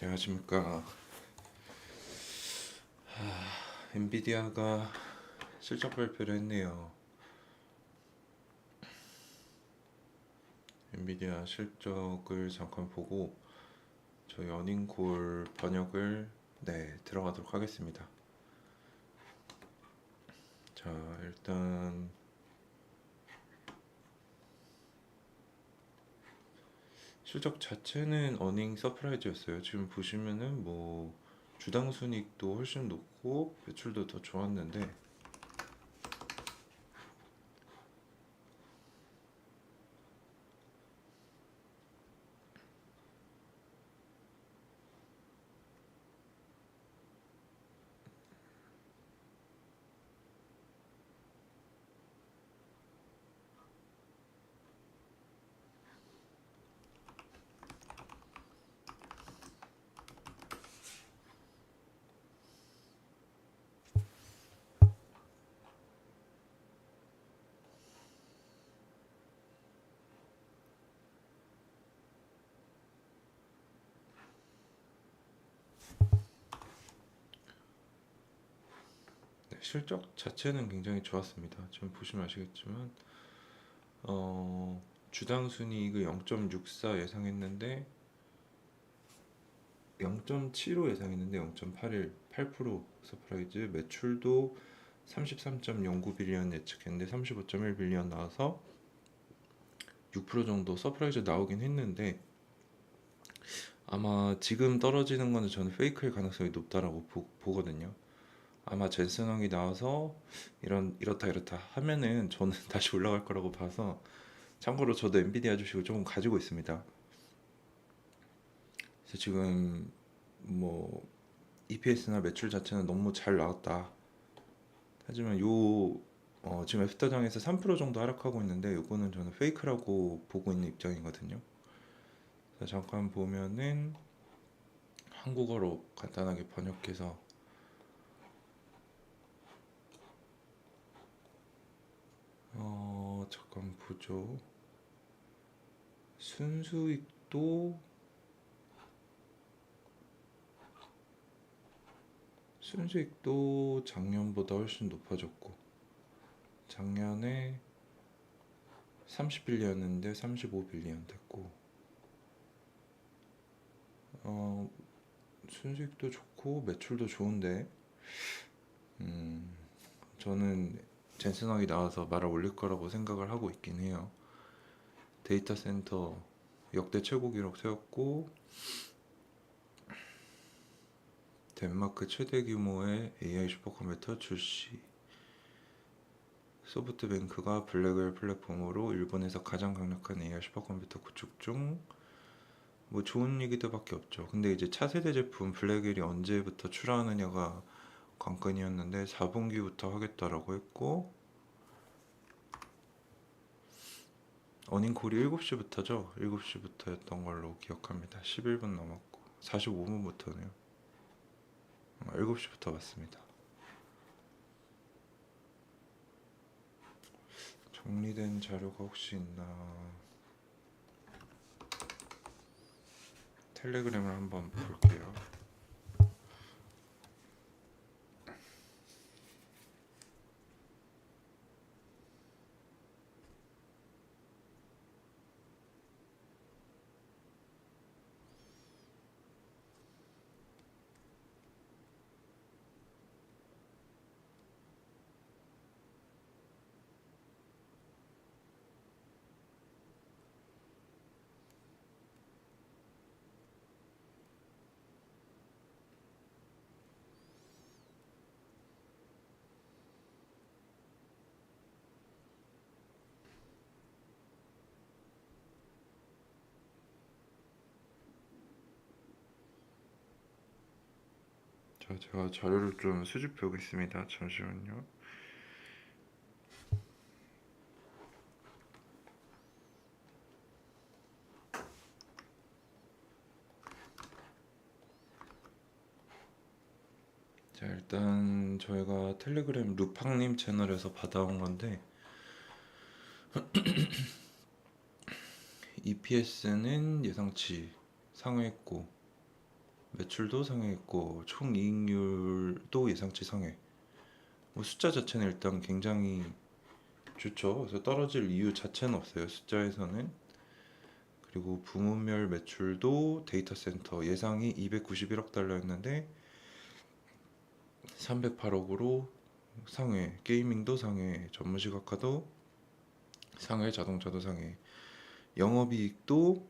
안녕하십니까. 엔비디아가 실적 발표를 했네요. 엔비디아 실적을 잠깐 보고 저희 어닝콜 번역을 들어가도록 하겠습니다. 자, 일단 실적 자체는 어닝 서프라이즈였어요. 지금 보시면은 주당 순이익도 훨씬 높고 매출도 더 좋았는데 실적 자체는 굉장히 좋았습니다. 지금 보시면 아시겠지만 주당 순이익을 0.64 예상했는데 0.75 예상했는데 0.81, 8% 서프라이즈. 매출도 33.09 빌리언 예측했는데 35.1 빌리언 나와서 6% 정도 서프라이즈 나오긴 했는데 아마 지금 떨어지는 거는 저는 페이크일 가능성이 높다라고 보거든요. 아마 젠슨왕이 나와서 이렇다 하면은 저는 다시 올라갈 거라고 봐서. 참고로 저도 엔비디아 주식을 조금 가지고 있습니다. 그래서 지금 EPS나 매출 자체는 너무 잘 나왔다. 하지만 지금 애프터장에서 3% 정도 하락하고 있는데 요거는 저는 페이크라고 보고 있는 입장이거든요. 그래서 잠깐 보면은 한국어로 간단하게 번역해서 잠깐 보죠. 순수익도 작년보다 훨씬 높아졌고, 작년에 30빌리언인데 35빌리언 됐고, 순수익도 좋고 매출도 좋은데 저는 젠슨왕이 나와서 말을 올릴 거라고 생각을 하고 있긴 해요. 데이터 센터 역대 최고 기록 세웠고, 덴마크 최대 규모의 AI 슈퍼컴퓨터 출시, 소프트뱅크가 블랙웰 플랫폼으로 일본에서 가장 강력한 AI 슈퍼컴퓨터 구축 중. 좋은 얘기들밖에 없죠. 근데 이제 차세대 제품 블랙웰이 언제부터 출하하느냐가 관건이었는데 4분기부터 하겠다라고 했고, 어닝콜이 7시부터죠. 7시부터였던 걸로 기억합니다. 11분 넘었고 45분부터네요. 7시부터 맞습니다. 정리된 자료가 혹시 있나? 텔레그램을 한번 볼게요. 자, 제가 자료를 좀 수집해 오겠습니다. 잠시만요. 자, 일단 저희가 텔레그램 루팡님 채널에서 받아온 건데 EPS는 예상치 상회했고 매출도 상회했고 총이익률도 예상치 상회. 뭐 숫자 자체는 일단 굉장히 좋죠. 그래서 떨어질 이유 자체는 없어요, 숫자에서는. 그리고 부문별 매출도 데이터 센터 예상이 291억 달러였는데 308억으로 상회. 게이밍도 상회, 전문시각화도 상회, 자동차도 상회. 영업이익도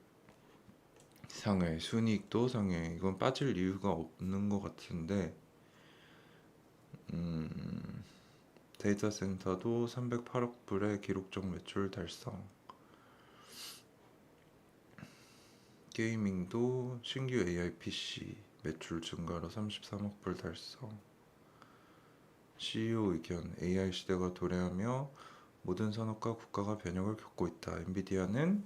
상회, 순이익도 상회. 이건 빠질 이유가 없는 것 같은데, 데이터 센터도 308억 불의 기록적 매출 달성. 게이밍도 신규 AI PC 매출 증가로 33억 불 달성. CEO 의견: AI 시대가 도래하며 모든 산업과 국가가 변혁을 겪고 있다. 엔비디아는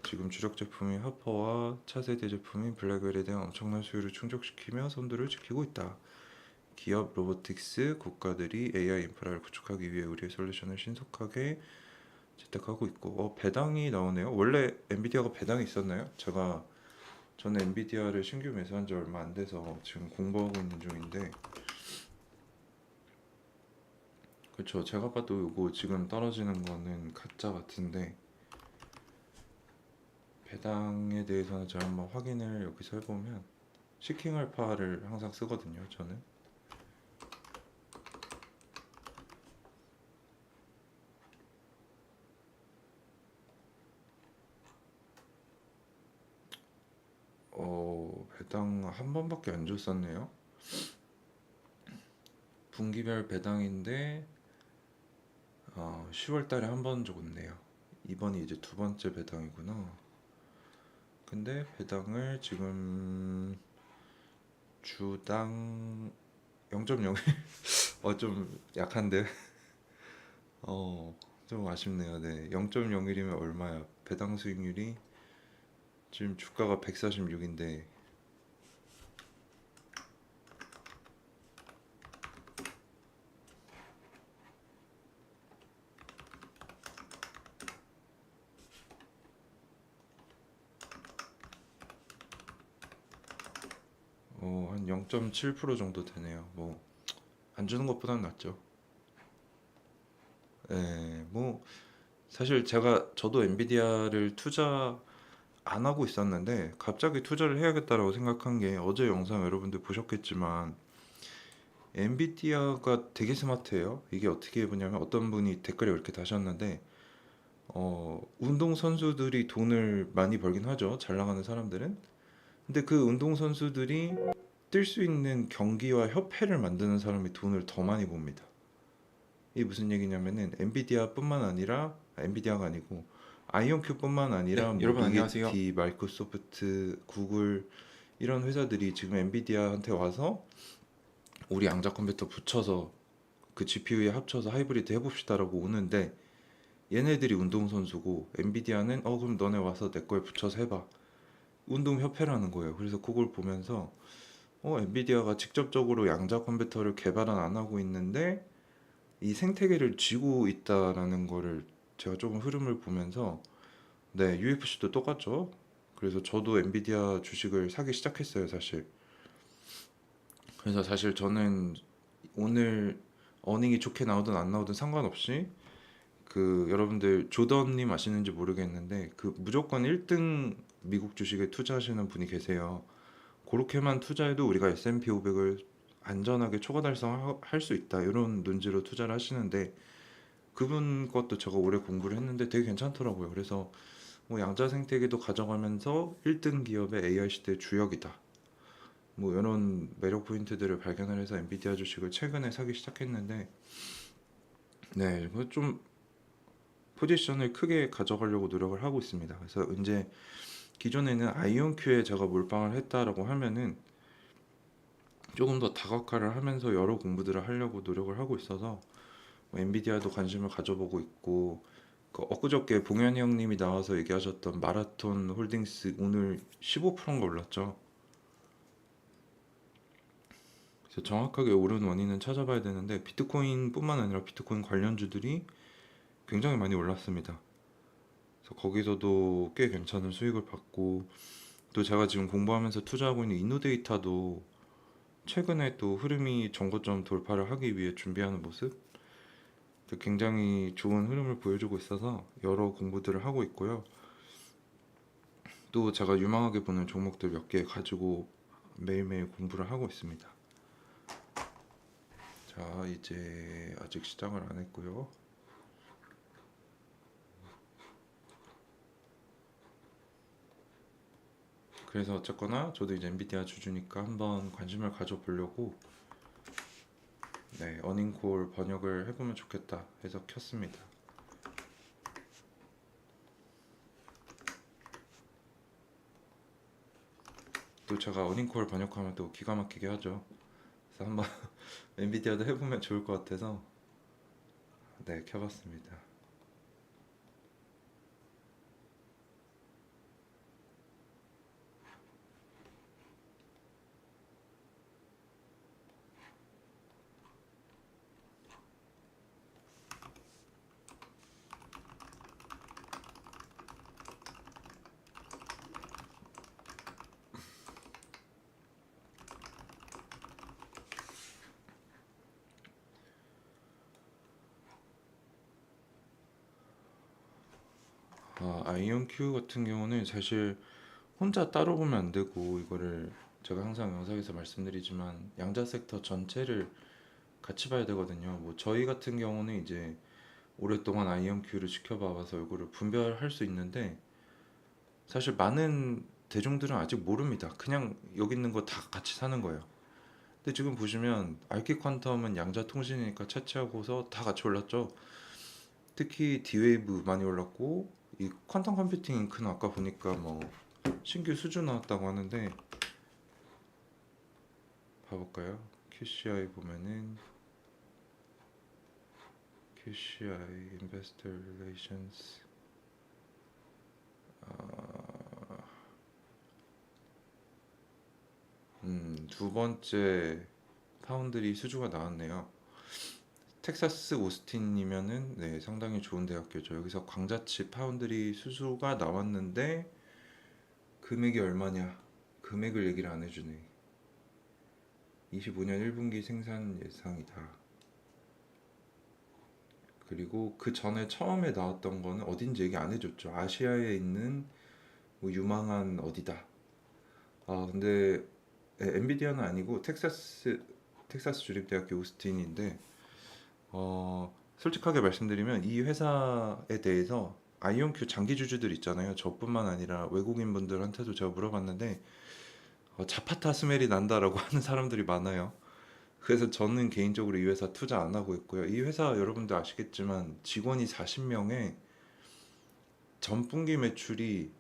지금 주력 제품인 하퍼와 차세대 제품인 블랙웰에 대한 엄청난 수요를 충족시키며 선두를 지키고 있다. 기업, 로보틱스, 국가들이 AI 인프라를 구축하기 위해 우리의 솔루션을 신속하게 채택하고 있고, 배당이 나오네요. 원래 엔비디아가 배당이 있었나요? 저는 엔비디아를 신규 매수한 지 얼마 안 돼서 지금 공부하고 있는 중인데, 그렇죠. 제가 봐도 이거 지금 떨어지는 거는 가짜 같은데, 배당에 대해서는 제가 한번 확인을 여기서 해보면 시킹 알파를 항상 쓰거든요, 저는. 배당 한 번밖에 안 줬었네요. 분기별 배당인데 10월 달에 한 번 줬네요. 이번이 이제 두 번째 배당이구나. 근데 배당을 지금 주당 0.01 좀 약한데 좀 아쉽네요. 네, 0.01이면 얼마야? 배당 수익률이 지금 주가가 146인데 한 0.7% 정도 되네요. 뭐 안 주는 것보다는 낫죠. 네, 뭐 사실 저도 엔비디아를 투자 안 하고 있었는데 갑자기 투자를 해야겠다라고 생각한 게, 어제 영상 여러분들 보셨겠지만 엔비디아가 되게 스마트해요. 이게 어떻게 보냐면, 어떤 분이 댓글에 이렇게 다셨는데, 운동 선수들이 돈을 많이 벌긴 하죠, 잘 나가는 사람들은. 근데 그 운동 선수들이 뛸 수 있는 경기와 협회를 만드는 사람이 돈을 더 많이 봅니다. 이게 무슨 얘기냐면은, 엔비디아가 아니고 아이온큐뿐만 아니라 뭐 여러분 안녕하세요. 리게티, 마이크로소프트, 구글, 이런 회사들이 지금 엔비디아한테 와서 우리 양자 컴퓨터 붙여서 그 GPU에 합쳐서 하이브리드 해봅시다라고 오는데, 얘네들이 운동선수고 엔비디아는 그럼 너네 와서 내 거에 붙여서 해봐, 운동협회라는 거예요. 그래서 그걸 보면서 엔비디아가 직접적으로 양자 컴퓨터를 개발은 안 하고 있는데 이 생태계를 쥐고 있다라는 거를 제가 조금 흐름을 보면서, 네, UFC도 똑같죠. 그래서 저도 엔비디아 주식을 사기 시작했어요, 사실. 그래서 사실 저는 오늘 어닝이 좋게 나오든 안 나오든 상관없이, 여러분들 조던님 아시는지 모르겠는데, 무조건 1등 미국 주식에 투자하시는 분이 계세요. 그렇게만 투자해도 우리가 S&P 500을 안전하게 초과 달성할 수 있다, 이런 논지로 투자를 하시는데, 그분 것도 제가 오래 공부를 했는데 되게 괜찮더라고요. 그래서 뭐 양자 생태계도 가져가면서 1등 기업의 AI 시대 주역이다, 뭐 이런 매력 포인트들을 발견을 해서 엔비디아 주식을 최근에 사기 시작했는데, 네, 좀 포지션을 크게 가져가려고 노력을 하고 있습니다. 그래서 이제 기존에는 아이온큐에 제가 몰빵을 했다라고 하면은 조금 더 다각화를 하면서 여러 공부들을 하려고 노력을 하고 있어서, 뭐 엔비디아도 관심을 가져보고 있고, 엊그저께 봉현이 형님이 나와서 얘기하셨던 마라톤 홀딩스 오늘 15%인가 올랐죠. 그래서 정확하게 오른 원인은 찾아봐야 되는데, 비트코인뿐만 아니라 비트코인 관련주들이 굉장히 많이 올랐습니다. 그래서 거기서도 꽤 괜찮은 수익을 받고, 또 제가 지금 공부하면서 투자하고 있는 인노데이터도 최근에 또 흐름이 정고점 돌파를 하기 위해 준비하는 모습, 또 굉장히 좋은 흐름을 보여주고 있어서 여러 공부들을 하고 있고요. 또 제가 유망하게 보는 종목들 몇 개 가지고 매일매일 공부를 하고 있습니다. 자, 이제 아직 시작을 안 했고요. 그래서 어쨌거나 저도 이제 엔비디아 주주니까 한번 관심을 가져보려고 어닝콜 번역을 해보면 좋겠다 해서 켰습니다. 또 제가 어닝콜 번역하면 또 기가 막히게 하죠. 그래서 한번 엔비디아도 해보면 좋을 것 같아서 켜봤습니다. 아이온큐 같은 경우는 사실 혼자 따로 보면 안 되고, 이거를 제가 항상 영상에서 말씀드리지만 양자섹터 전체를 같이 봐야 되거든요. 뭐 저희 같은 경우는 이제 오랫동안 아이온큐를 지켜봐와서 이거를 분별할 수 있는데, 사실 많은 대중들은 아직 모릅니다. 그냥 여기 있는 거 다 같이 사는 거예요. 근데 지금 보시면 알키 퀀텀은 양자 통신이니까 차치하고서 다 같이 올랐죠. 특히 D웨이브 많이 올랐고, 이 퀀텀 컴퓨팅 잉크는 아까 보니까 뭐 신규 수주 나왔다고 하는데, 봐볼까요? QCI 보면은 QCI Investor Relations 두 번째 파운드리 수주가 나왔네요. 텍사스 오스틴이면은 상당히 좋은 대학교죠. 여기서 광자치 파운드리 수주가 나왔는데 금액이 얼마냐? 금액을 얘기를 안 해주네. 25년 1분기 생산 예상이다. 그리고 그 전에 처음에 나왔던 거는 어딘지 얘기 안 해줬죠. 아시아에 있는 뭐 유망한 어디다. 근데 엔비디아는 아니고 텍사스 주립대학교 오스틴인데, 솔직하게 말씀드리면 이 회사에 대해서 아이온큐 장기 주주들 있잖아요. 저뿐만 아니라 외국인 분들한테도 제가 물어봤는데 자파타 스멜이 난다라고 하는 사람들이 많아요. 그래서 저는 개인적으로 이 회사 투자 안 하고 있고요. 이 회사 여러분들 아시겠지만 직원이 40명에 전분기 매출이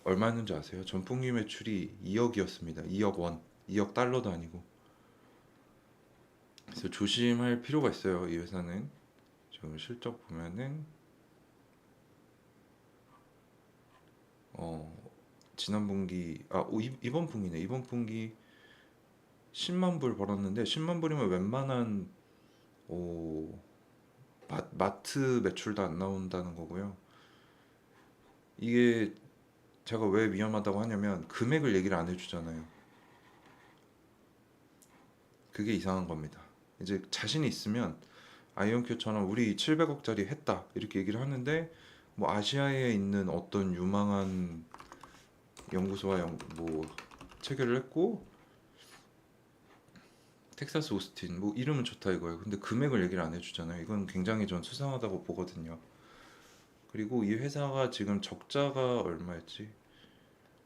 얼마였는지 아세요? 전분기 매출이 2억이었습니다. 2억 원, 2억 달러도 아니고. 그래서 조심할 필요가 있어요. 이 회사는 지금 실적 보면은 지난 분기 이번 분기네. 이번 분기 10만 불 벌었는데 10만 불이면 웬만한 마트 매출도 안 나온다는 거고요. 이게 제가 왜 위험하다고 하냐면 금액을 얘기를 안 해주잖아요. 그게 이상한 겁니다. 이제 자신이 있으면 아이온큐처럼 우리 700억짜리 했다 이렇게 얘기를 하는데, 뭐 아시아에 있는 어떤 유망한 연구소와 뭐 체결을 했고 텍사스 오스틴 뭐 이름은 좋다 이거예요. 근데 금액을 얘기를 안 해주잖아요. 이건 굉장히 전 수상하다고 보거든요. 그리고 이 회사가 지금 적자가 얼마였지?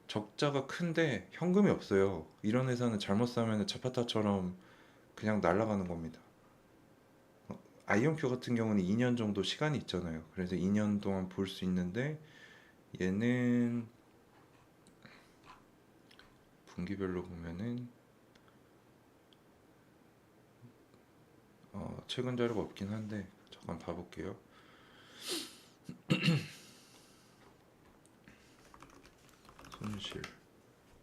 적자가 큰데 현금이 없어요. 이런 회사는 잘못 사면 자파타처럼 그냥 날아가는 겁니다. 아이온큐 같은 경우는 2년 정도 시간이 있잖아요. 그래서 2년 동안 볼 수 있는데, 얘는 분기별로 보면은 최근 자료가 없긴 한데 잠깐 봐볼게요.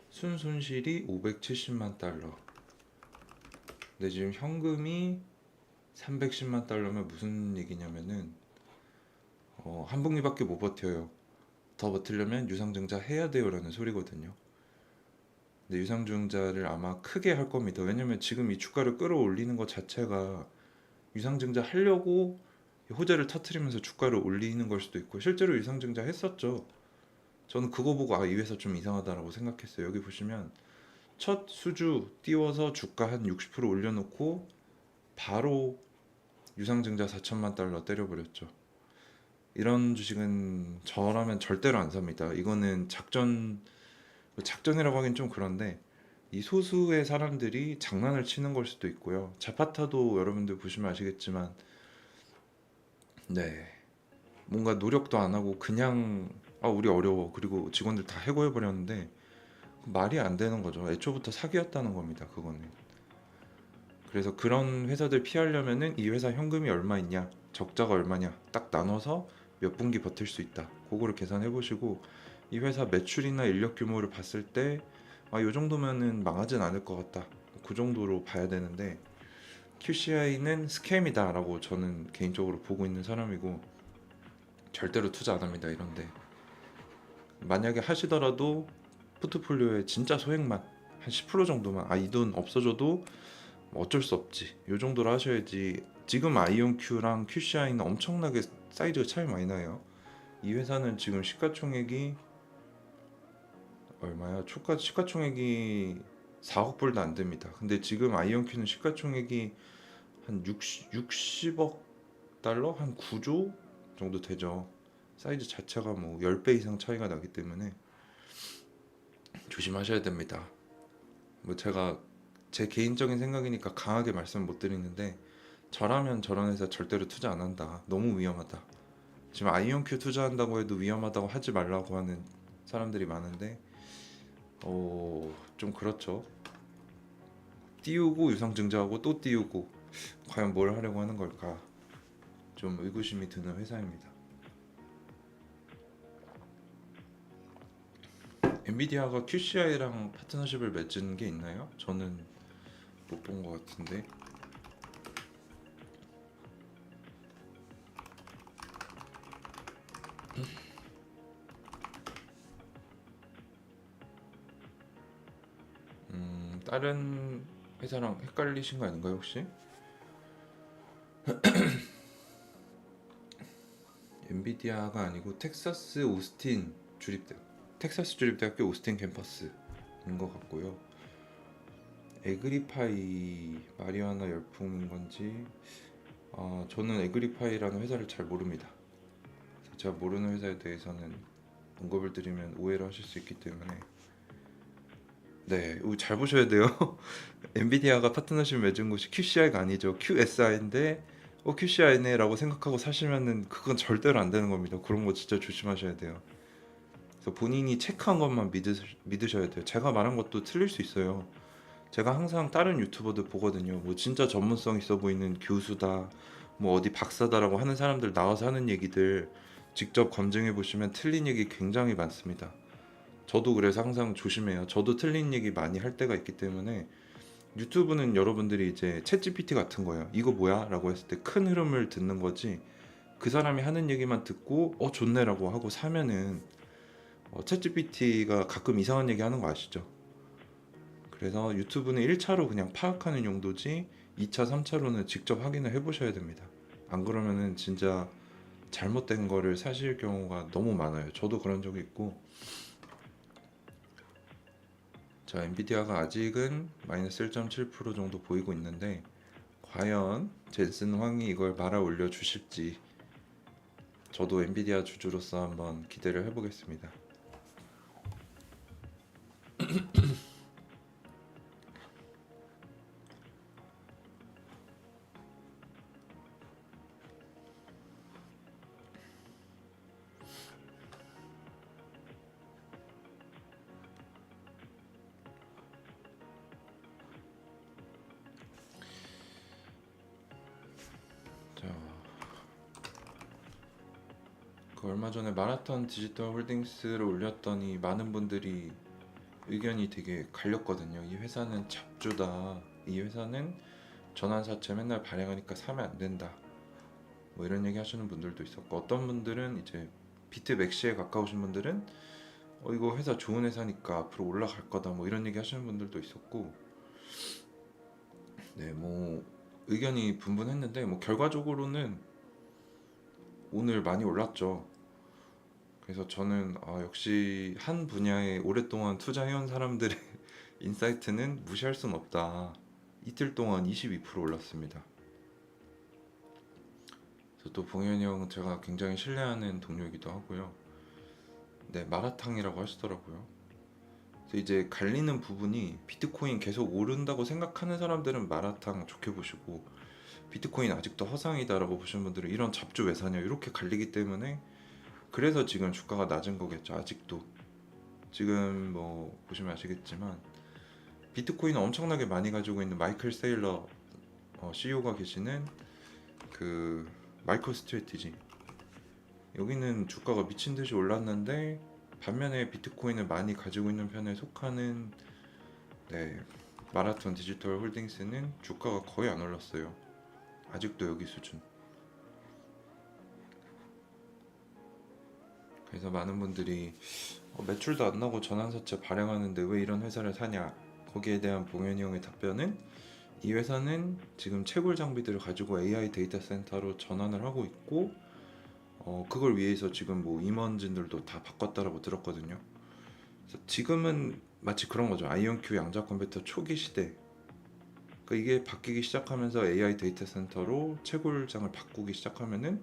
순손실이 570만 달러. 근데 지금 현금이 310만 달러면 무슨 얘기냐면은 한 분기밖에 못 버텨요. 더 버티려면 유상증자 해야 돼요라는 소리거든요. 근데 유상증자를 아마 크게 할 겁니다. 왜냐면 지금 이 주가를 끌어올리는 것 자체가 유상증자 하려고 호재를 터트리면서 주가를 올리는 걸 수도 있고, 실제로 유상증자 했었죠. 저는 그거 보고 이 회사 좀 이상하다라고 생각했어요. 여기 보시면 첫 수주 띄워서 주가 한 60% 올려놓고 바로 유상증자 4천만 달러 때려버렸죠. 이런 주식은 저라면 절대로 안 삽니다. 이거는 작전이라고 하긴 좀 그런데 이 소수의 사람들이 장난을 치는 걸 수도 있고요. 자파타도 여러분들 보시면 아시겠지만, 네, 뭔가 노력도 안 하고 그냥 우리 어려워, 그리고 직원들 다 해고해 버렸는데 말이 안 되는 거죠. 애초부터 사기였다는 겁니다. 그거는. 그래서 그런 회사들 피하려면은 이 회사 현금이 얼마 있냐, 적자가 얼마냐 딱 나눠서 몇 분기 버틸 수 있다, 그거를 계산해 보시고, 이 회사 매출이나 인력 규모를 봤을 때 요 정도면은 망하진 않을 것 같다, 그 정도로 봐야 되는데, QCI는 스캠이다 라고 저는 개인적으로 보고 있는 사람이고, 절대로 투자 안 합니다 이런데. 만약에 하시더라도 포트폴리오에 진짜 소액만 한 10% 정도만, 이 돈 없어져도 어쩔 수 없지, 요 정도로 하셔야지. 지금 아이온큐랑 QCI는 엄청나게 사이즈가 차이 많이 나요. 이 회사는 지금 시가총액이 얼마야? 시가총액이 4억 불도 안 됩니다. 근데 지금 아이온큐는 시가총액이 한 60억 달러? 한 9조 정도 되죠. 사이즈 자체가 뭐 10배 이상 차이가 나기 때문에 조심하셔야 됩니다. 뭐 제가 제 개인적인 생각이니까 강하게 말씀 못 드리는데, 저라면 저런 회사 절대로 투자 안 한다. 너무 위험하다. 지금 아이온큐 투자한다고 해도 위험하다고 하지 말라고 하는 사람들이 많은데, 좀 그렇죠. 띄우고 유상증자하고 또 띄우고, 과연 뭘 하려고 하는 걸까? 좀 의구심이 드는 회사입니다. 엔비디아가 QCI랑 파트너십을 맺은 게 있나요? 저는 못 본 것 같은데. 다른 회사랑 헷갈리신 거 아닌가요 혹시? 엔비디아가 아니고 텍사스 주립대학교 오스틴 캠퍼스인 것 같고요. 에그리파이 마리화나 열풍인 건지, 저는 에그리파이라는 회사를 잘 모릅니다. 제가 모르는 회사에 대해서는 언급을 드리면 오해를 하실 수 있기 때문에, 네, 이거 잘 보셔야 돼요. 엔비디아가 파트너십 맺은 곳이 QCI가 아니죠. QSI인데 QCI네 라고 생각하고 사시면은 그건 절대로 안 되는 겁니다. 그런 거 진짜 조심하셔야 돼요. 그래서 본인이 체크한 것만 믿으셔야 돼요. 제가 말한 것도 틀릴 수 있어요. 제가 항상 다른 유튜버들 보거든요. 뭐 진짜 전문성 있어 보이는 교수다, 뭐 어디 박사다라고 하는 사람들 나와서 하는 얘기들 직접 검증해 보시면 틀린 얘기 굉장히 많습니다. 저도 그래서 항상 조심해요. 저도 틀린 얘기 많이 할 때가 있기 때문에. 유튜브는 여러분들이 이제 챗 GPT 같은 거예요. 이거 뭐야? 라고 했을 때 큰 흐름을 듣는 거지, 그 사람이 하는 얘기만 듣고 좋네 라고 하고 사면은 챗 GPT가 가끔 이상한 얘기 하는 거 아시죠? 그래서 유튜브는 1차로 그냥 파악하는 용도지 2차, 3차로는 직접 확인을 해보셔야 됩니다. 안 그러면은 진짜 잘못된 거를 사실 경우가 너무 많아요. 저도 그런 적이 있고. 자, 엔비디아가 아직은 마이너스 1.7% 정도 보이고 있는데, 과연 젠슨 황이 이걸 말아 올려 주실지 저도 엔비디아 주주로서 한번 기대를 해보겠습니다. 자, 얼마 전에 마라톤 디지털 홀딩스를 올렸더니 많은 분들이 의견이 되게 갈렸거든요. 이 회사는 잡주다, 이 회사는 전환사채 맨날 발행하니까 사면 안 된다, 뭐 이런 얘기 하시는 분들도 있었고, 어떤 분들은 이제 비트 맥시에 가까우신 분들은 이거 회사 좋은 회사니까 앞으로 올라갈 거다 뭐 이런 얘기 하시는 분들도 있었고, 네, 뭐 의견이 분분했는데 뭐 결과적으로는 오늘 많이 올랐죠. 그래서 저는 역시 한 분야에 오랫동안 투자해온 사람들의 인사이트는 무시할 순 없다. 이틀 동안 22% 올랐습니다. 그래서 또 봉현이 형은 제가 굉장히 신뢰하는 동료이기도 하고요. 네, 마라탕이라고 하시더라고요. 그래서 이제 갈리는 부분이 비트코인 계속 오른다고 생각하는 사람들은 마라탕 좋게 보시고, 비트코인 아직도 허상이다라고 보시는 분들은 이런 잡주 왜 사냐 이렇게 갈리기 때문에, 그래서 지금 주가가 낮은 거겠죠. 아직도 지금 뭐 보시면 아시겠지만 비트코인을 엄청나게 많이 가지고 있는 마이클 세일러 CEO가 계시는 그 마이크로 스트래티지, 여기는 주가가 미친 듯이 올랐는데 반면에 비트코인을 많이 가지고 있는 편에 속하는 마라톤 디지털 홀딩스는 주가가 거의 안 올랐어요. 아직도 여기 수준. 그래서 많은 분들이 매출도 안 나고 전환사채 발행하는데 왜 이런 회사를 사냐, 거기에 대한 봉현이 형의 답변은 이 회사는 지금 채굴 장비들을 가지고 AI 데이터 센터로 전환을 하고 있고, 그걸 위해서 지금 뭐 임원진들도 다 바꿨다라고 들었거든요. 그래서 지금은 마치 그런 거죠. 아이온큐 양자 컴퓨터 초기 시대. 그러니까 이게 바뀌기 시작하면서 AI 데이터 센터로 채굴장을 바꾸기 시작하면은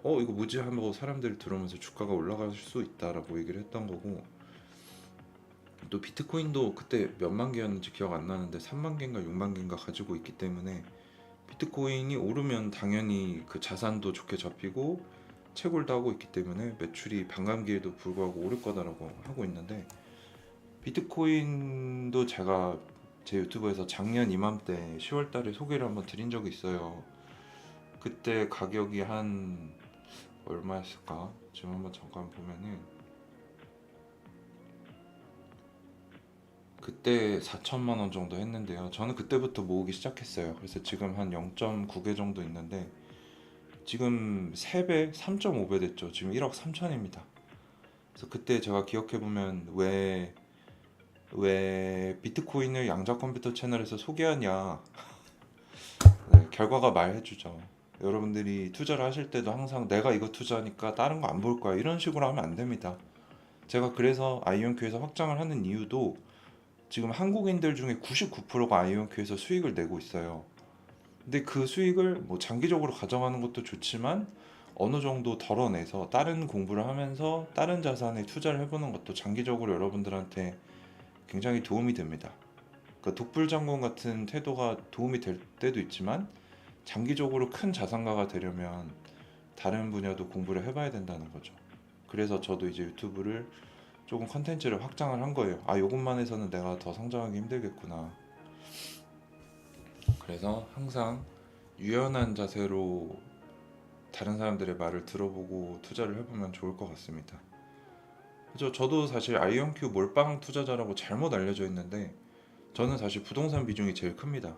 이거 뭐지 하고 사람들이 들어오면서 주가가 올라갈 수 있다라고 얘기를 했던 거고, 또 비트코인도 그때 몇만 개였는지 기억 안 나는데 3만 개인가 6만 개인가 가지고 있기 때문에 비트코인이 오르면 당연히 그 자산도 좋게 잡히고 채굴도 하고 있기 때문에 매출이 반감기에도 불구하고 오를 거다라고 하고 있는데, 비트코인도 제가 제 유튜브에서 작년 이맘때 10월 달에 소개를 한번 드린 적이 있어요. 그때 가격이 한 얼마였을까? 지금 한번 잠깐 보면은 그때 4천만 원 정도 했는데요. 저는 그때부터 모으기 시작했어요. 그래서 지금 한 0.9개 정도 있는데 지금 3배, 3.5배 됐죠. 지금 1억 3천입니다. 그래서 그때 제가 기억해보면 왜 비트코인을 양자 컴퓨터 채널에서 소개하냐, 결과가 말해주죠. 여러분들이 투자를 하실 때도 항상 내가 이거 투자하니까 다른 거 안 볼 거야 이런 식으로 하면 안 됩니다. 제가 그래서 아이온큐에서 확장을 하는 이유도 지금 한국인들 중에 99%가 아이온큐에서 수익을 내고 있어요. 근데 그 수익을 뭐 장기적으로 가져가는 것도 좋지만 어느 정도 덜어내서 다른 공부를 하면서 다른 자산에 투자를 해보는 것도 장기적으로 여러분들한테 굉장히 도움이 됩니다. 그러니까 독불장군 같은 태도가 도움이 될 때도 있지만 장기적으로 큰 자산가가 되려면 다른 분야도 공부를 해봐야 된다는 거죠. 그래서 저도 이제 유튜브를 조금 컨텐츠를 확장을 한 거예요. 요것만 해서는 내가 더 성장하기 힘들겠구나. 그래서 항상 유연한 자세로 다른 사람들의 말을 들어보고 투자를 해보면 좋을 것 같습니다. 그죠? 저도 사실 아이온큐 몰빵 투자자라고 잘못 알려져 있는데 저는 사실 부동산 비중이 제일 큽니다.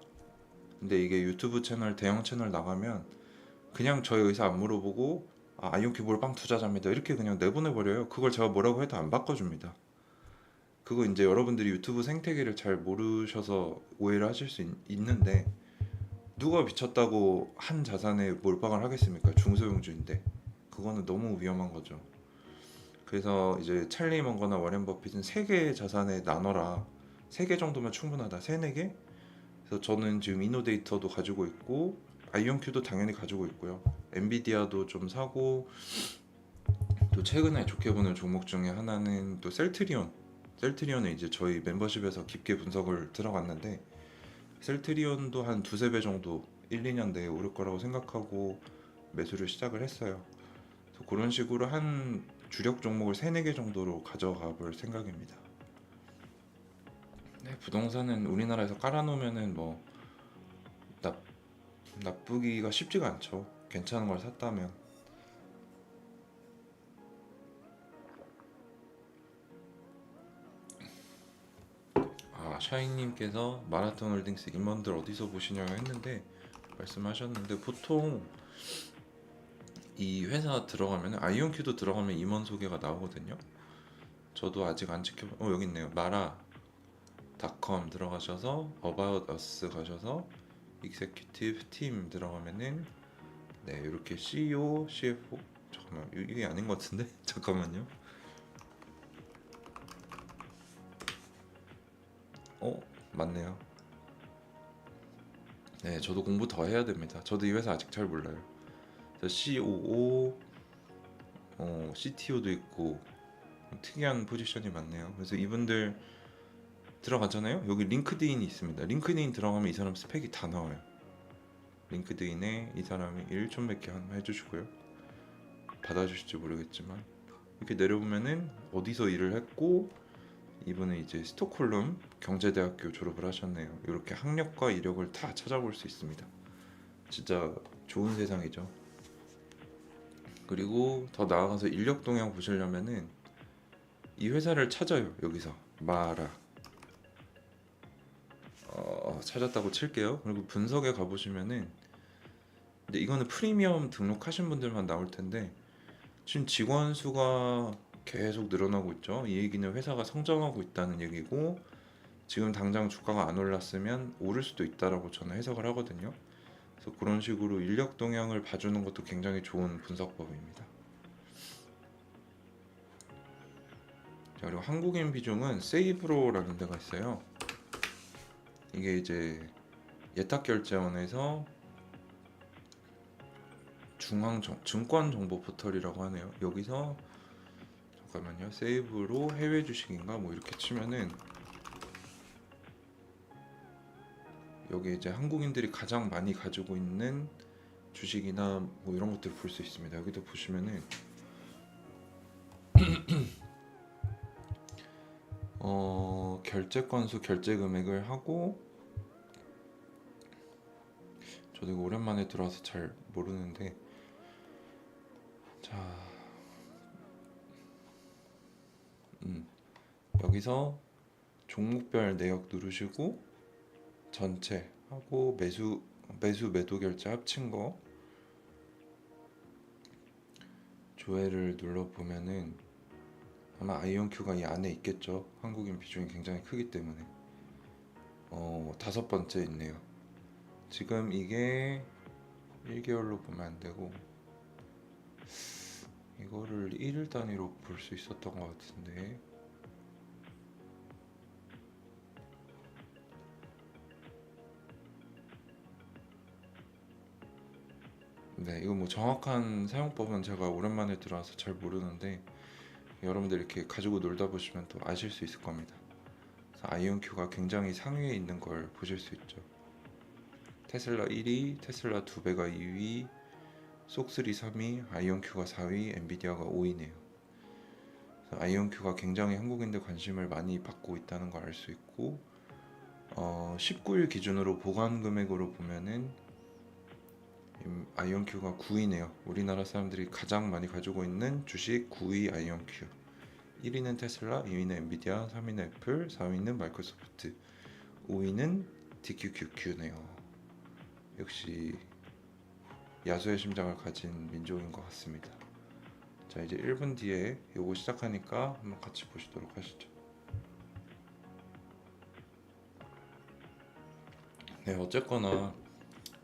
근데 이게 유튜브 채널, 대형 채널 나가면 그냥 저희 의사 안 물어보고 아이온큐 몰빵 투자자입니다 이렇게 그냥 내보내버려요. 그걸 제가 뭐라고 해도 안 바꿔줍니다. 그거 이제 여러분들이 유튜브 생태계를 잘 모르셔서 오해를 하실 수 있는데, 누가 미쳤다고 한 자산에 몰빵을 하겠습니까? 중소형주인데. 그거는 너무 위험한 거죠. 그래서 이제 찰리 먼거나 워렌 버핏은 3개의 자산에 나눠라. 3개 정도면 충분하다. 3, 4개? 그래서 저는 지금 이노데이터도 가지고 있고 아이온큐도 당연히 가지고 있고요. 엔비디아도 좀 사고, 또 최근에 좋게 보는 종목 중에 하나는 또 셀트리온은 이제 저희 멤버십에서 깊게 분석을 들어갔는데 셀트리온도 한 두세 배 정도 1, 2년 내에 오를 거라고 생각하고 매수를 시작을 했어요. 그래서 그런 식으로 한 주력 종목을 3, 4개 정도로 가져가 볼 생각입니다. 부동산은 우리나라에서 깔아놓으면은 뭐 나쁘기가 쉽지가 않죠. 괜찮은 걸 샀다면. 샤이님께서 마라톤 홀딩스 임원들 어디서 보시냐고 했는데 말씀하셨는데, 보통 이 회사 들어가면 아이온큐도 들어가면 임원 소개가 나오거든요. 저도 아직 안 지켜. 여기 있네요. 마라닷컴 들어가셔서 About Us 가셔서 Executive Team 들어가면은 네 이렇게 CEO, CFO 잠깐만 이게 아닌 것 같은데 잠깐만요. 맞네요. 네 저도 공부 더 해야 됩니다. 저도 이 회사 아직 잘 몰라요. COO, CTO도 있고 특이한 포지션이 많네요. 그래서 이분들 들어가잖아요. 여기 링크드인이 있습니다. 링크드인 들어가면 이 사람 스펙이 다 나와요. 링크드인에 이 사람이 일 좀 몇 개 한번 해주시고요. 받아주실지 모르겠지만 이렇게 내려보면은 어디서 일을 했고 이분은 이제 스톡홀름 경제대학교 졸업을 하셨네요. 이렇게 학력과 이력을 다 찾아볼 수 있습니다. 진짜 좋은 세상이죠. 그리고 더 나아가서 인력 동향 보시려면은 이 회사를 찾아요. 여기서 마라 찾았다고 칠게요. 그리고 분석에 가보시면은 근데 이거는 프리미엄 등록하신 분들만 나올 텐데 지금 직원 수가 계속 늘어나고 있죠. 이 얘기는 회사가 성장하고 있다는 얘기고 지금 당장 주가가 안 올랐으면 오를 수도 있다라고 저는 해석을 하거든요. 그래서 그런 식으로 인력 동향을 봐주는 것도 굉장히 좋은 분석법입니다. 자, 그리고 한국인 비중은 세이브로라는 데가 있어요. 이게 이제 예탁결제원에서 증권정보 포털이라고 하네요. 여기서 잠깐만요. 세이브로 해외 주식인가 뭐 이렇게 치면은 여기 이제 한국인들이 가장 많이 가지고 있는 주식이나 뭐 이런 것들을 볼 수 있습니다. 여기도 보시면은 결제 건수, 결제 금액을 하고 저도 이거 오랜만에 들어와서 잘 모르는데 자 여기서 종목별 내역 누르시고 전체 하고 매수 매도 결제 합친 거 조회를 눌러보면은 아마 아이온큐가 이 안에 있겠죠. 한국인 비중이 굉장히 크기 때문에 5번째 있네요. 지금 이게 1개월로 보면 안 되고 이거를 1일 단위로 볼 수 있었던 것 같은데 네 이거 뭐 정확한 사용법은 제가 오랜만에 들어와서 잘 모르는데 여러분들 이렇게 가지고 놀다 보시면 또 아실 수 있을 겁니다. 아이온큐가 굉장히 상위에 있는 걸 보실 수 있죠. 테슬라 1위, 테슬라 2배가 2위, 속3 3위, 아이온큐가 4위, 엔비디아가 5위네요. 아이온큐가 굉장히 한국인들 관심을 많이 받고 있다는 걸 알 수 있고 19일 기준으로 보관 금액으로 보면은 아이온큐가 9위네요. 우리나라 사람들이 가장 많이 가지고 있는 주식 9위 아이온큐. 1위는 테슬라, 2위는 엔비디아, 3위는 애플, 4위는 마이크로소프트, 5위는 DQQQ네요. 역시 야수의 심장을 가진 민족인 것 같습니다. 자 이제 1분 뒤에 요거 시작하니까 한번 같이 보시도록 하시죠. 네 어쨌거나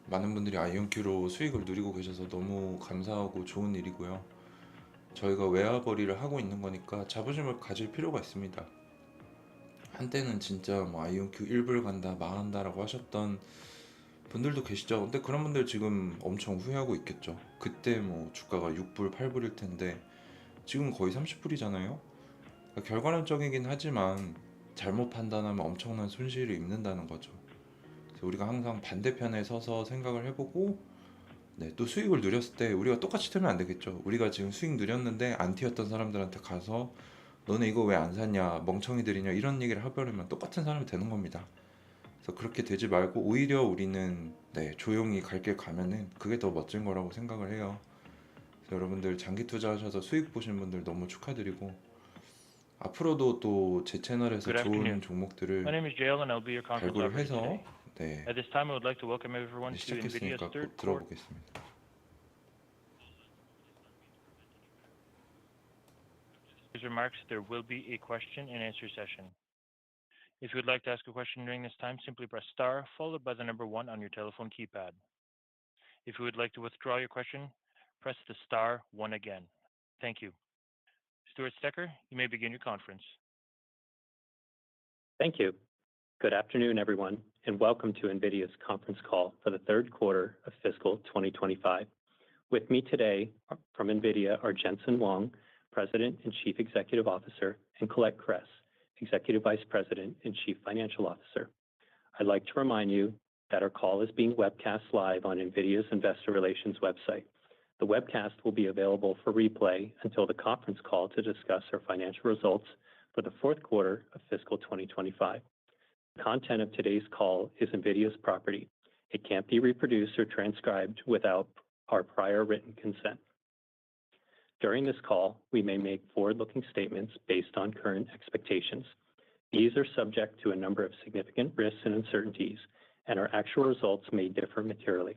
많은 분들이 아이온큐로 수익을 누리고 계셔서 너무 감사하고 좋은 일이고요. 저희가 외화벌이를 하고 있는 거니까 자부심을 가질 필요가 있습니다. 한때는 진짜 뭐 아이온큐 1불 간다 망한다라고 하셨던 분들도 계시죠. 근데 그런 분들 지금 엄청 후회하고 있겠죠. 그때 뭐 주가가 6불 8불일 텐데 지금 거의 30불이잖아요. 그러니까 결과론적이긴 하지만 잘못 판단하면 엄청난 손실을 입는다는 거죠. 그래서 우리가 항상 반대편에 서서 생각을 해보고 네, 또 수익을 누렸을 때 우리가 똑같이 틀면 안 되겠죠. 우리가 지금 수익 누렸는데 안 튀었던 사람들한테 가서 너네 이거 왜 안 샀냐 멍청이들이냐 이런 얘기를 해버리면 똑같은 사람이 되는 겁니다. 그래서 그렇게 되지 말고 오히려 우리는 네, 조용히 갈 길 가면은 그게 더 멋진 거라고 생각을 해요. 그래서 여러분들 장기 투자하셔서 수익 보신 분들 너무 축하드리고 앞으로도 또 제 채널에서 Good 좋은 afternoon. My 종목들을 name is Jalen, and I'll be your conference 발굴을 operator 해서 today. 네, At this time, I would like to welcome everyone to NVIDIA's 시작했으니까 third 꼭 quarter. 들어보겠습니다. remarks, there will be a question and answer session. If you would like to ask a question during this time, simply press star followed by the number 1 on your telephone keypad. If you would like to withdraw your question, press the star 1 again. Thank you. Stuart Stecker, you may begin your conference. Thank you. Good afternoon, everyone, and welcome to NVIDIA's conference call for the third quarter of fiscal 2025. With me today from NVIDIA are Jensen Huang, President and Chief Executive Officer, and Colette Kress, Executive Vice President and Chief Financial Officer. I'd like to remind you that our call is being webcast live on NVIDIA's Investor Relations website. The webcast will be available for replay until the conference call to discuss our financial results for the fourth quarter of fiscal 2025. The content of today's call is NVIDIA's property. It can't be reproduced or transcribed without our prior written consent. During this call, we may make forward-looking statements based on current expectations. These are subject to a number of significant risks and uncertainties, and our actual results may differ materially.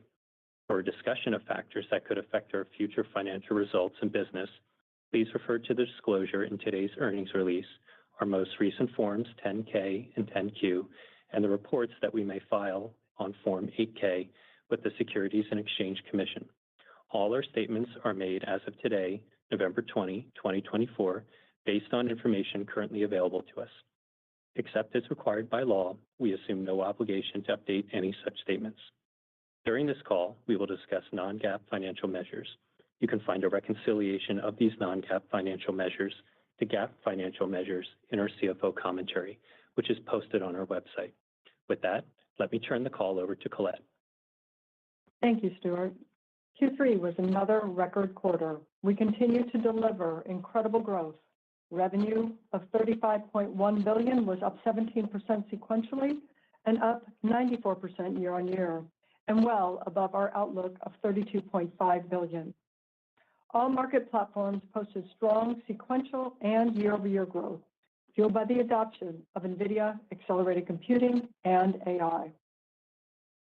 For a discussion of factors that could affect our future financial results and business, please refer to the disclosure in today's earnings release, our most recent Forms 10-K and 10-Q, and the reports that we may file on Form 8-K with the Securities and Exchange Commission. All our statements are made as of today, November 20, 2024, based on information currently available to us. Except as required by law, we assume no obligation to update any such statements. During this call, we will discuss non-GAAP financial measures. You can find a reconciliation of these non-GAAP financial measures to GAAP financial measures in our CFO commentary, which is posted on our website. With that, let me turn the call over to Colette. Thank you, Stuart. Q3 was another record quarter. We continue to deliver incredible growth. Revenue of $35.1 billion was up 17% sequentially and up 94% year on year, and well above our outlook of $32.5 billion. All market platforms posted strong sequential and year-over-year growth, fueled by the adoption of NVIDIA accelerated computing and AI.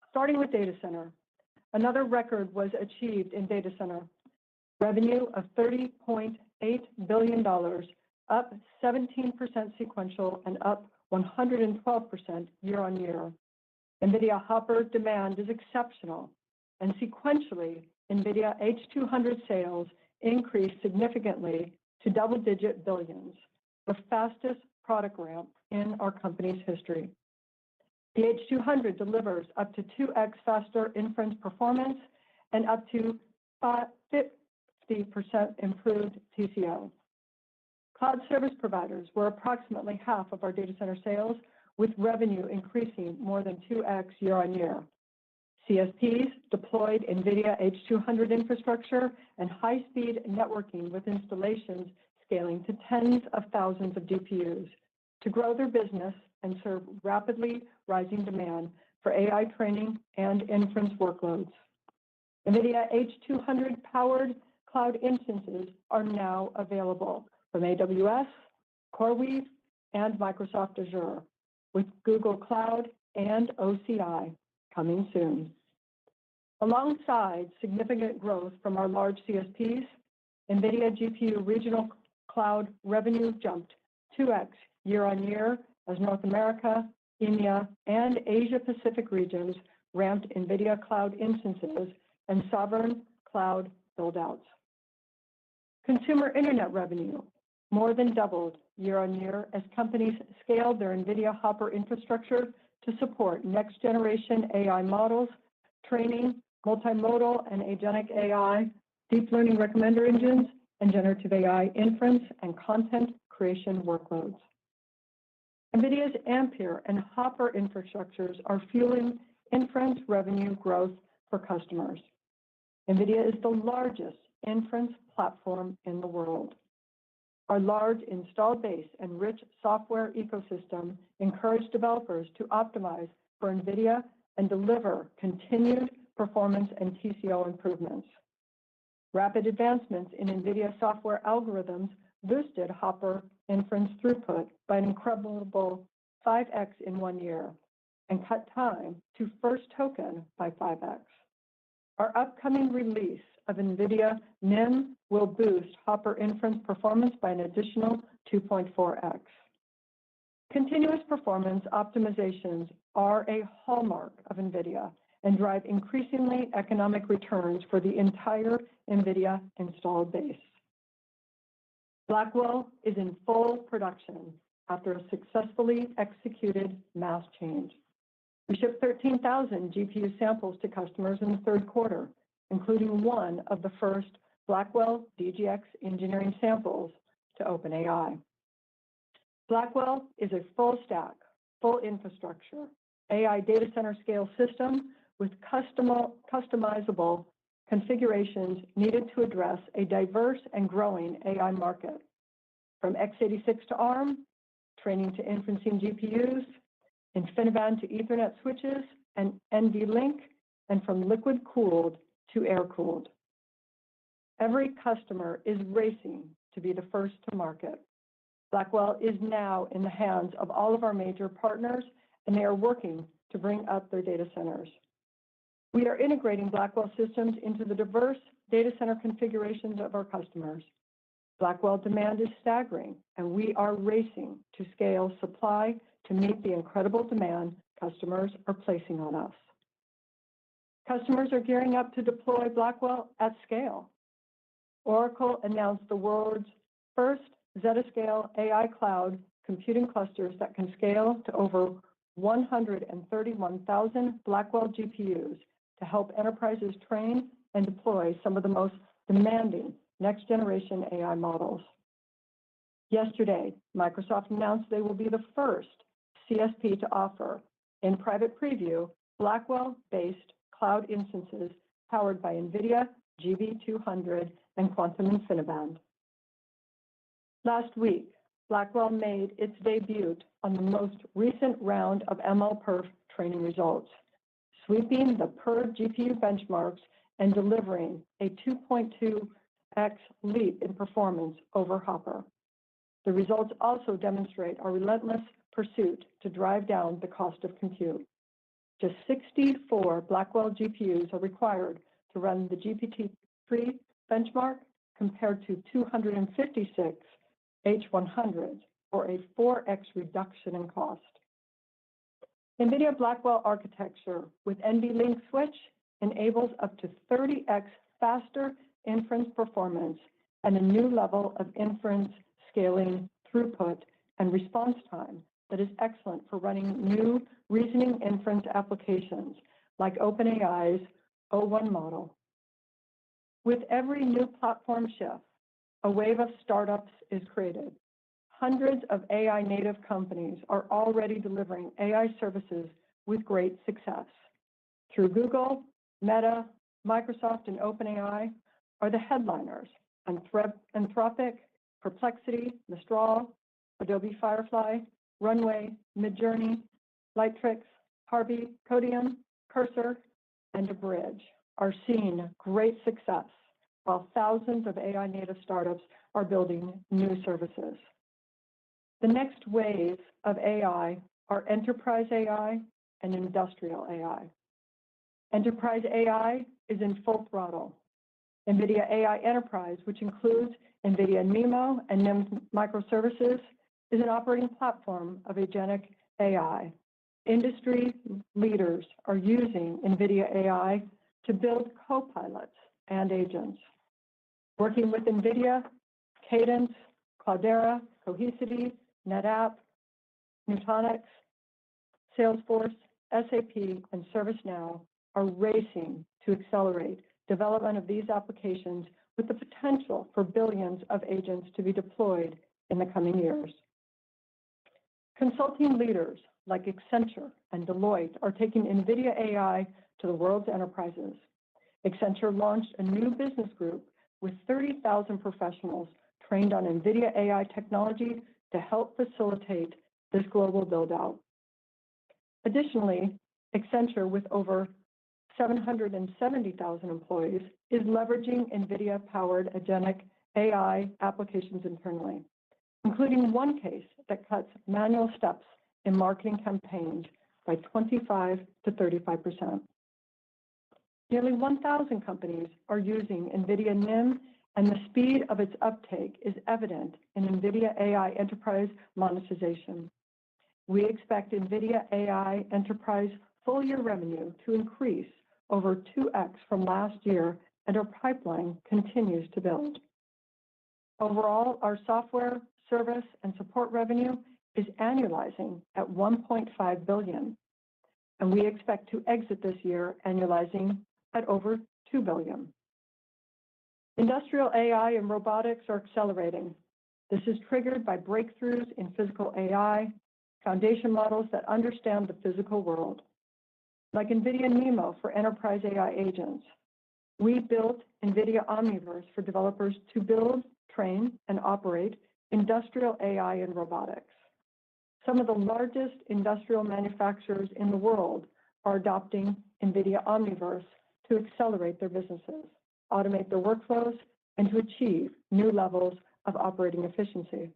Starting with data center, another record was achieved in data center. Revenue of $30.8 billion, up 17% sequential and up 112% year on year. NVIDIA Hopper demand is exceptional, and sequentially, NVIDIA H200 sales increased significantly to double-digit billions, the fastest product ramp in our company's history. The H200 delivers up to 2x faster inference performance and up to 50% improved TCO. Cloud service providers were approximately half of our data center sales, with revenue increasing more than 2x year on year. CSPs deployed NVIDIA H200 infrastructure and high-speed networking with installations scaling to tens of thousands of GPUs to grow their business and serve rapidly rising demand for AI training and inference workloads. NVIDIA H200-powered cloud instances are now available from AWS, CoreWeave, and Microsoft Azure, with Google Cloud and OCI coming soon. Alongside significant growth from our large CSPs, NVIDIA GPU regional cloud revenue jumped 2x year on year as North America, India, and Asia-Pacific regions ramped NVIDIA cloud instances and sovereign cloud buildouts. Consumer internet revenue more than doubled year on year as companies scaled their NVIDIA Hopper infrastructure to support next-generation AI models, training, multimodal and agentic AI, deep learning recommender engines, and generative AI inference and content creation workloads. NVIDIA's Ampere and Hopper infrastructures are fueling inference revenue growth for customers. NVIDIA is the largest inference platform in the world. Our large installed base and rich software ecosystem encourage developers to optimize for NVIDIA and deliver continued performance and TCO improvements. Rapid advancements in NVIDIA software algorithms boosted Hopper inference throughput by an incredible 5x in 1 year and cut time to first token by 5x. Our upcoming release of NVIDIA NIM will boost Hopper inference performance by an additional 2.4x. Continuous performance optimizations are a hallmark of NVIDIA and drive increasingly economic returns for the entire NVIDIA installed base. Blackwell is in full production after a successfully executed mass change. We shipped 13,000 GPU samples to customers in the third quarter, including one of the first Blackwell DGX engineering samples to OpenAI. Blackwell is a full-stack, full infrastructure, AI data center scale system with customizable configurations needed to address a diverse and growing AI market. From x86 to ARM, training to inferencing GPUs, InfiniBand to Ethernet switches, and NVLink, and from liquid-cooled to air-cooled. Every customer is racing to be the first to market. Blackwell is now in the hands of all of our major partners, and they are working to bring up their data centers. We are integrating Blackwell systems into the diverse data center configurations of our customers. Blackwell demand is staggering, and we are racing to scale supply to meet the incredible demand customers are placing on us. Customers are gearing up to deploy Blackwell at scale. Oracle announced the world's first Zettascale AI cloud computing clusters that can scale to over 131,000 Blackwell GPUs to help enterprises train and deploy some of the most demanding next-generation AI models. Yesterday, Microsoft announced they will be the first CSP to offer, in private preview, Blackwell-based cloud instances powered by NVIDIA GB200 and Quantum InfiniBand. Last week, Blackwell made its debut on the most recent round of MLPerf training results, sweeping the per GPU benchmarks and delivering a 2.2x leap in performance over Hopper. The results also demonstrate our relentless pursuit to drive down the cost of compute. Just 64 Blackwell GPUs are required to run the GPT-3 benchmark compared to 256 H100s, or a 4x reduction in cost. NVIDIA Blackwell architecture with NVLink switch enables up to 30x faster inference performance and a new level of inference scaling throughput and response time that is excellent for running new reasoning inference applications like OpenAI's O1 model. With every new platform shift, a wave of startups is created. Hundreds of AI native companies are already delivering AI services with great success. Through Google, Meta, Microsoft, and OpenAI are the headliners. Anthropic, Perplexity, Mistral, Adobe Firefly, Runway, Midjourney, Lightricks, Harvey, Codium, Cursor, and Abridge are seeing great success, while thousands of AI native startups are building new services. The next wave of AI are enterprise AI and industrial AI. Enterprise AI is in full throttle. NVIDIA AI Enterprise, which includes NVIDIA NeMo and NIM microservices, is an operating platform of agentic AI. Industry leaders are using NVIDIA AI to build copilots and agents. Working with NVIDIA, Cadence, Cloudera, Cohesity, NetApp, Nutanix, Salesforce, SAP, and ServiceNow are racing to accelerate development of these applications with the potential for billions of agents to be deployed in the coming years. Consulting leaders like Accenture and Deloitte are taking NVIDIA AI to the world's enterprises. Accenture launched a new business group with 30,000 professionals trained on NVIDIA AI technology to help facilitate this global build-out. Additionally, Accenture, with over 770,000 employees, is leveraging NVIDIA-powered agentic AI applications internally, including one case that cuts manual steps in marketing campaigns by 25 to 35%. Nearly 1,000 companies are using NVIDIA NIM, and the speed of its uptake is evident in NVIDIA AI Enterprise monetization. We expect NVIDIA AI Enterprise full-year revenue to increase over 2x from last year, and our pipeline continues to build. Overall, our software, service, and support revenue is annualizing at $1.5 billion, and we expect to exit this year annualizing at over $2 billion. Industrial AI and robotics are accelerating. This is triggered by breakthroughs in physical AI, foundation models that understand the physical world. Like NVIDIA NeMo for enterprise AI agents, we built NVIDIA Omniverse for developers to build, train, and operate industrial AI and robotics. Some of the largest industrial manufacturers in the world are adopting NVIDIA Omniverse to accelerate their businesses, automate their workflows, and to achieve new levels of operating efficiency.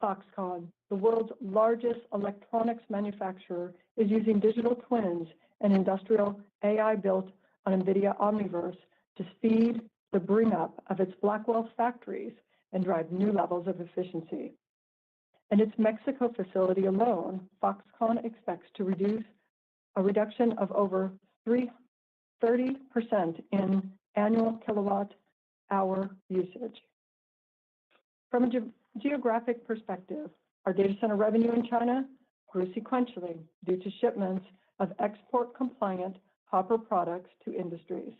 Foxconn, the world's largest electronics manufacturer, is using digital twins and industrial AI built on NVIDIA Omniverse to speed the bring-up of its Blackwell factories and drive new levels of efficiency. In its Mexico facility alone, Foxconn expects to reduce a reduction of over 30% in annual kilowatt-hour usage. From a geographic perspective, our data center revenue in China grew sequentially due to shipments of export-compliant Hopper products to industries.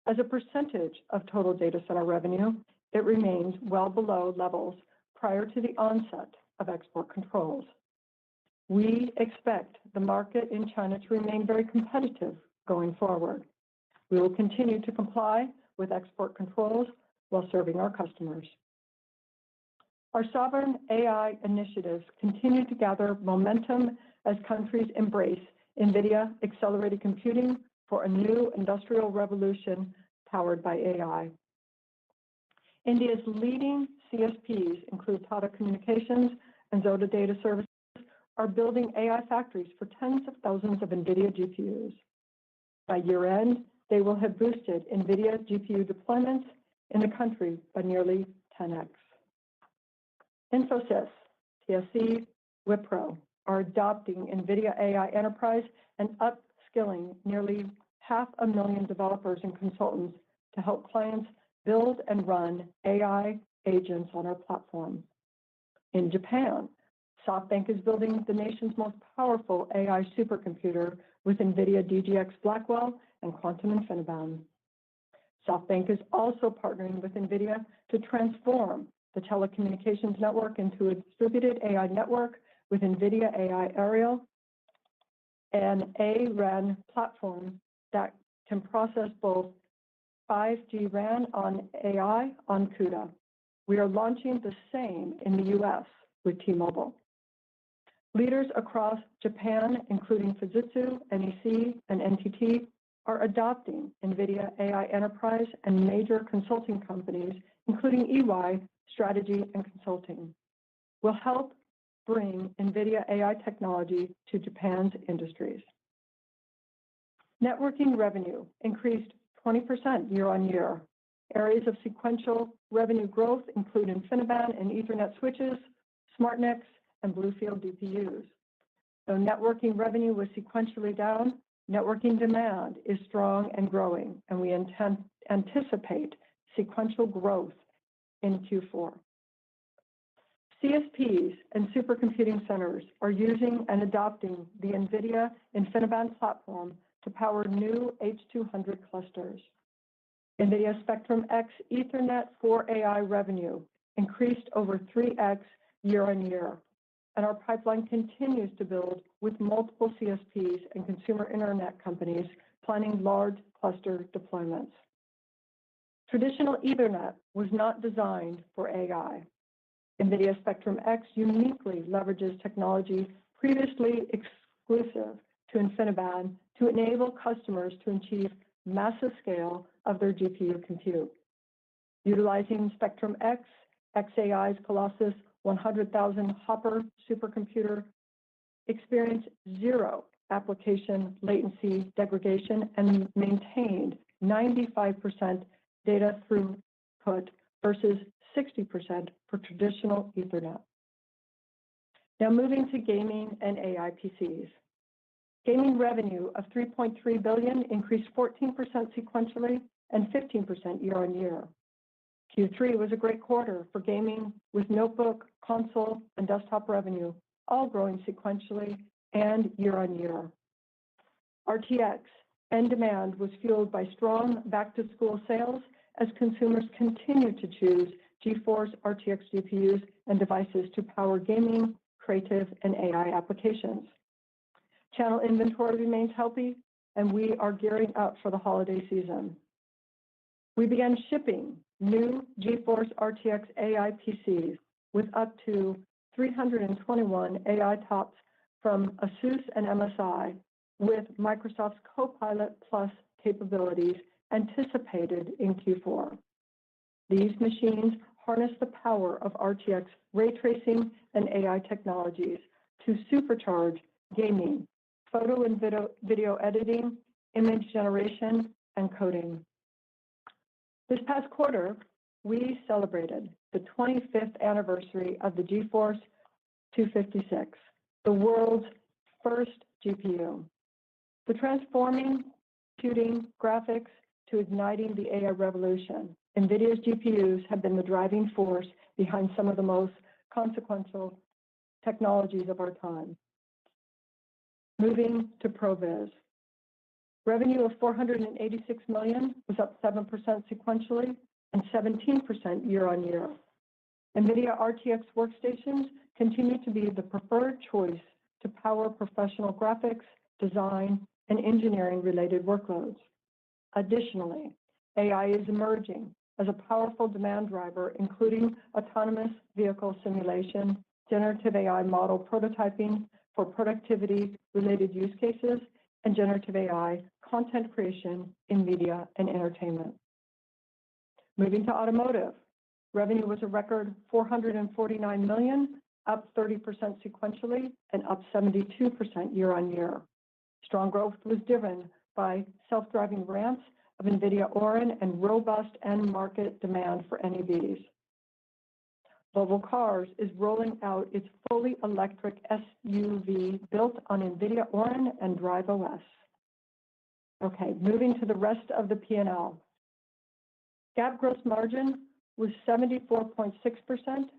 As a percentage of total data center revenue, it remains well below levels prior to the onset of export controls. We expect the market in China to remain very competitive going forward. We will continue to comply with export controls while serving our customers. Our sovereign AI initiatives continue to gather momentum as countries embrace NVIDIA accelerated computing for a new industrial revolution powered by AI. India's leading CSPs include Tata Communications and Zoda Data Services are building AI factories for tens of thousands of NVIDIA GPUs. By year-end, they will have boosted NVIDIA GPU deployments in the country by nearly 10x. Infosys, TSC, Wipro are adopting NVIDIA AI Enterprise and upskilling nearly 500,000 developers and consultants to help clients build and run AI agents on our platform. In Japan, SoftBank is building the nation's most powerful AI supercomputer with NVIDIA DGX Blackwell and Quantum InfiniBand. SoftBank is also partnering with NVIDIA to transform the telecommunications network into a distributed AI network with NVIDIA AI Aerial, an ARAN platform that can process both 5G RAN on AI on CUDA. We are launching the same in the US with T-Mobile. Leaders across Japan, including Fujitsu, NEC, and NTT, are adopting NVIDIA AI Enterprise, and major consulting companies, including EY, Strategy and Consulting, will help bring NVIDIA AI technology to Japan's industries. Networking revenue increased 20% year-on-year. Areas of sequential revenue growth include InfiniBand and Ethernet switches, SmartNICs, and Bluefield DPUs. Though networking revenue was sequentially down, networking demand is strong and growing, and we anticipate sequential growth in Q4. CSPs and supercomputing centers are using and adopting the NVIDIA InfiniBand platform to power new H200 clusters. NVIDIA Spectrum-X Ethernet for AI revenue increased over 3x year-on-year, and our pipeline continues to build with multiple CSPs and consumer internet companies planning large cluster deployments. Traditional Ethernet was not designed for AI. NVIDIA Spectrum-X uniquely leverages technology previously exclusive to InfiniBand to enable customers to achieve massive scale of their GPU compute. Utilizing Spectrum-X, xAI's Colossus 100,000 Hopper supercomputer experienced 0 application latency degradation and maintained 95% data throughput versus 60% for traditional Ethernet. Now moving to gaming and AI PCs. Gaming revenue of $3.3 billion increased 14% sequentially and 15% year-on-year. Q3 was a great quarter for gaming, with notebook, console, and desktop revenue all growing sequentially and year-on-year. RTX end demand was fueled by strong back-to-school sales as consumers continued to choose GeForce RTX GPUs and devices to power gaming, creative, and AI applications. Channel inventory remains healthy, and we are gearing up for the holiday season. We began shipping new GeForce RTX AI PCs with up to 321 AI TOPS from ASUS and MSI, with Microsoft's Copilot+ capabilities anticipated in Q4. These machines harness the power of RTX ray tracing and AI technologies to supercharge gaming, photo and video editing, image generation, and coding. This past quarter, we celebrated the 25th anniversary of the GeForce 256, the world's first GPU. The transforming computing graphics to igniting the AI revolution, NVIDIA's GPUs have been the driving force behind some of the most consequential technologies of our time. Moving to ProViz. Revenue of $486 million was up 7% sequentially and 17% year-on-year. NVIDIA RTX workstations continue to be the preferred choice to power professional graphics, design, and engineering-related workloads. Additionally, AI is emerging as a powerful demand driver, including autonomous vehicle simulation, generative AI model prototyping for productivity-related use cases, and generative AI content creation in media and entertainment. Moving to automotive. Revenue was a record $449 million, up 30% sequentially and up 72% year-on-year. Strong growth was driven by self-driving ramps of NVIDIA Orin and robust end market demand for NEVs. Volvo Cars is rolling out its fully electric SUV built on NVIDIA Orin and Drive OS. Okay, moving to the rest of the P&L. GAAP gross margin was 74.6%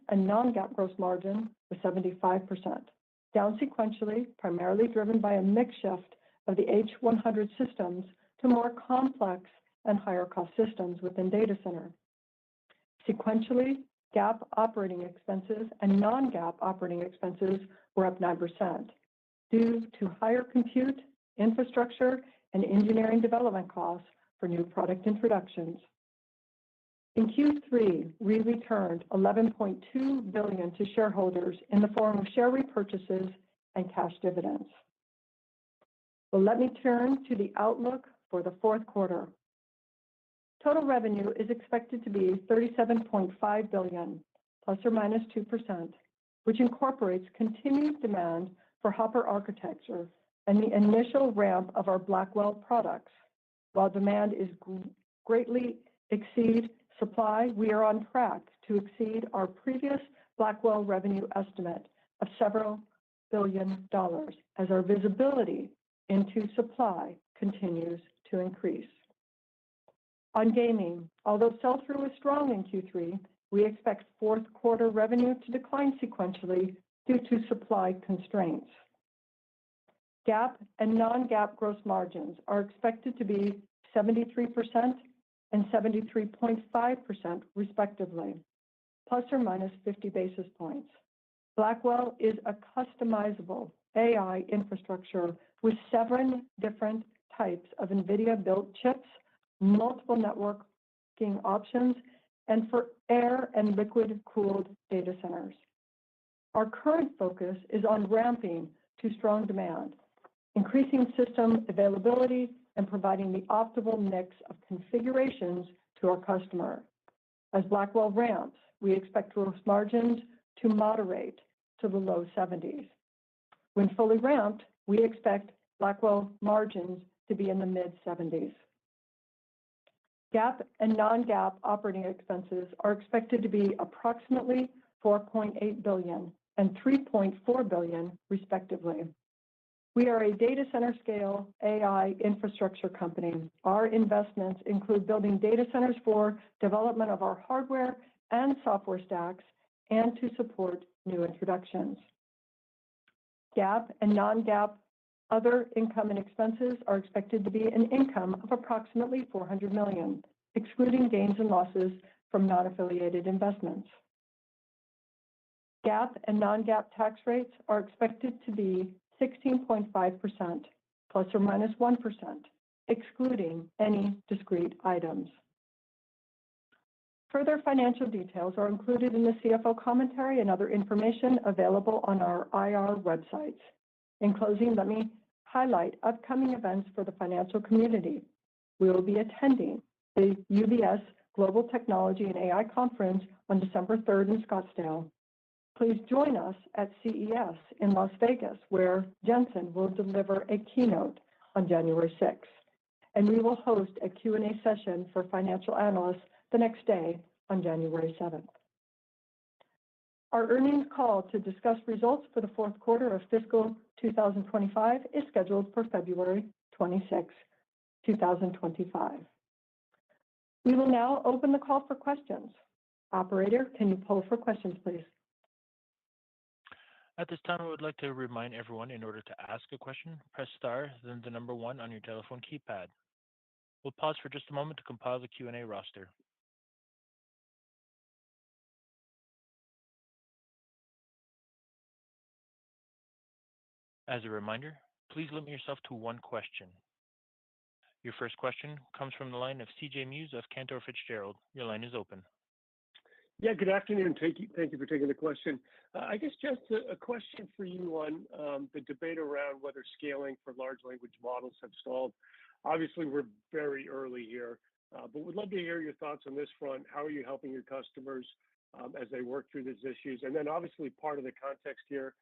and non-GAAP gross margin was 75%, down sequentially, primarily driven by a mix shift of the H100 systems to more complex and higher cost systems within data center. Sequentially, GAAP operating expenses and non-GAAP operating expenses were up 9% due to higher compute, infrastructure, and engineering development costs for new product introductions. In Q3, we returned $11.2 billion to shareholders in the form of share repurchases and cash dividends. Well, let me turn to the outlook for the fourth quarter. Total revenue is expected to be $37.5 billion, plus or minus 2%, which incorporates continued demand for Hopper architecture and the initial ramp of our Blackwell products. While demand is greatly exceed supply, we are on track to exceed our previous Blackwell revenue estimate of several billion dollars as our visibility into supply continues to increase. On gaming, although sell-through is strong in Q3, we expect fourth quarter revenue to decline sequentially due to supply constraints. GAAP and non-GAAP gross margins are expected to be 73% and 73.5% respectively, plus or minus 50 basis points. Blackwell is a customizable AI infrastructure with 7 different types of NVIDIA-built chips, multiple networking options, and for air and liquid-cooled data centers. Our current focus is on ramping to strong demand, increasing system availability, and providing the optimal mix of configurations to our customer. As Blackwell ramps, we expect gross margins to moderate to the low 70s. When fully ramped, we expect Blackwell margins to be in the mid-70s. GAAP and non-GAAP operating expenses are expected to be approximately $4.8 billion and $3.4 billion, respectively. We are a data center scale AI infrastructure company. Our investments include building data centers for development of our hardware and software stacks and to support new introductions. GAAP and non-GAAP other income and expenses are expected to be an income of approximately $400 million, excluding gains and losses from non-affiliated investments. GAAP and non-GAAP tax rates are expected to be 16.5%, plus or minus 1%, excluding any discrete items. Further financial details are included in the CFO commentary and other information available on our IR websites. In closing, let me highlight upcoming events for the financial community. We will be attending the UBS Global Technology and AI Conference on December 3rd in Scottsdale. Please join us at CES in Las Vegas, where Jensen will deliver a keynote on January 6th, and we will host a Q&A session for financial analysts the next day on January 7th. Our earnings call to discuss results for the fourth quarter of fiscal 2025 is scheduled for February 26, 2025. We will now open the call for questions. Operator, can you poll for questions, please? At this time, I would like to remind everyone, in order to ask a question, press star, then the number one on your telephone keypad. We'll pause for just a moment to compile the Q&A roster. As a reminder, please limit yourself to one question. Your first question comes from the line of CJ Muse of Cantor Fitzgerald. Your line is open. Yeah, good afternoon. Thank you for taking the question. I guess just a question for you on the debate around whether scaling for large language models have stalled. Obviously, we're very early here, but we'd love to hear your thoughts on this front. How are you helping your customers as they work through these issues? And then obviously part of the context here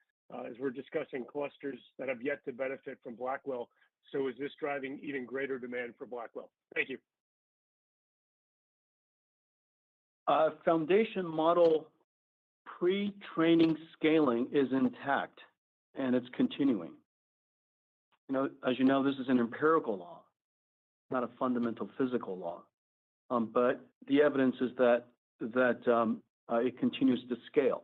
is we're discussing clusters that have yet to benefit from Blackwell. So is this driving even greater demand for Blackwell? Thank you. Foundation model pre-training scaling is intact, and it's continuing. As you know, this is an empirical law, not a fundamental physical law. But the evidence is that it continues to scale.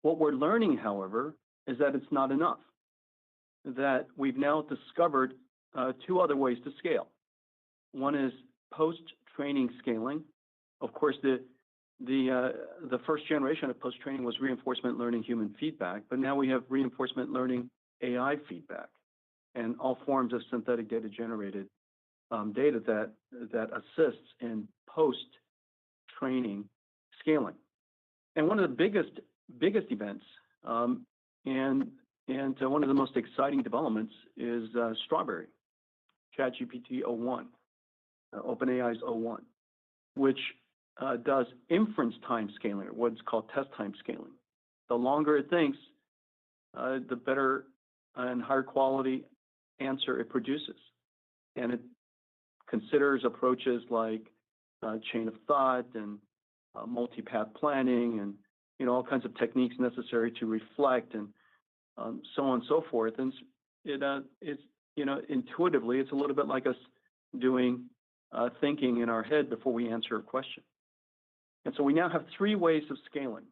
What we're learning, however, is that it's not enough. That we've now discovered two other ways to scale. One is post-training scaling. Of course, the first generation of post-training was reinforcement learning human feedback, but now we have reinforcement learning AI feedback and all forms of synthetic data generated data that assists in post-training scaling. And one of the biggest events and one of the most exciting developments is Strawberry, ChatGPT o1, OpenAI's o1, which does inference time scaling, or what's called test time scaling. The longer it thinks, the better and higher quality answer it produces. And it considers approaches like chain of thought and multi-path planning and all kinds of techniques necessary to reflect and so on and so forth. And it's intuitively, it's a little bit like us doing thinking in our head before we answer a question. And so we now have three ways of scaling,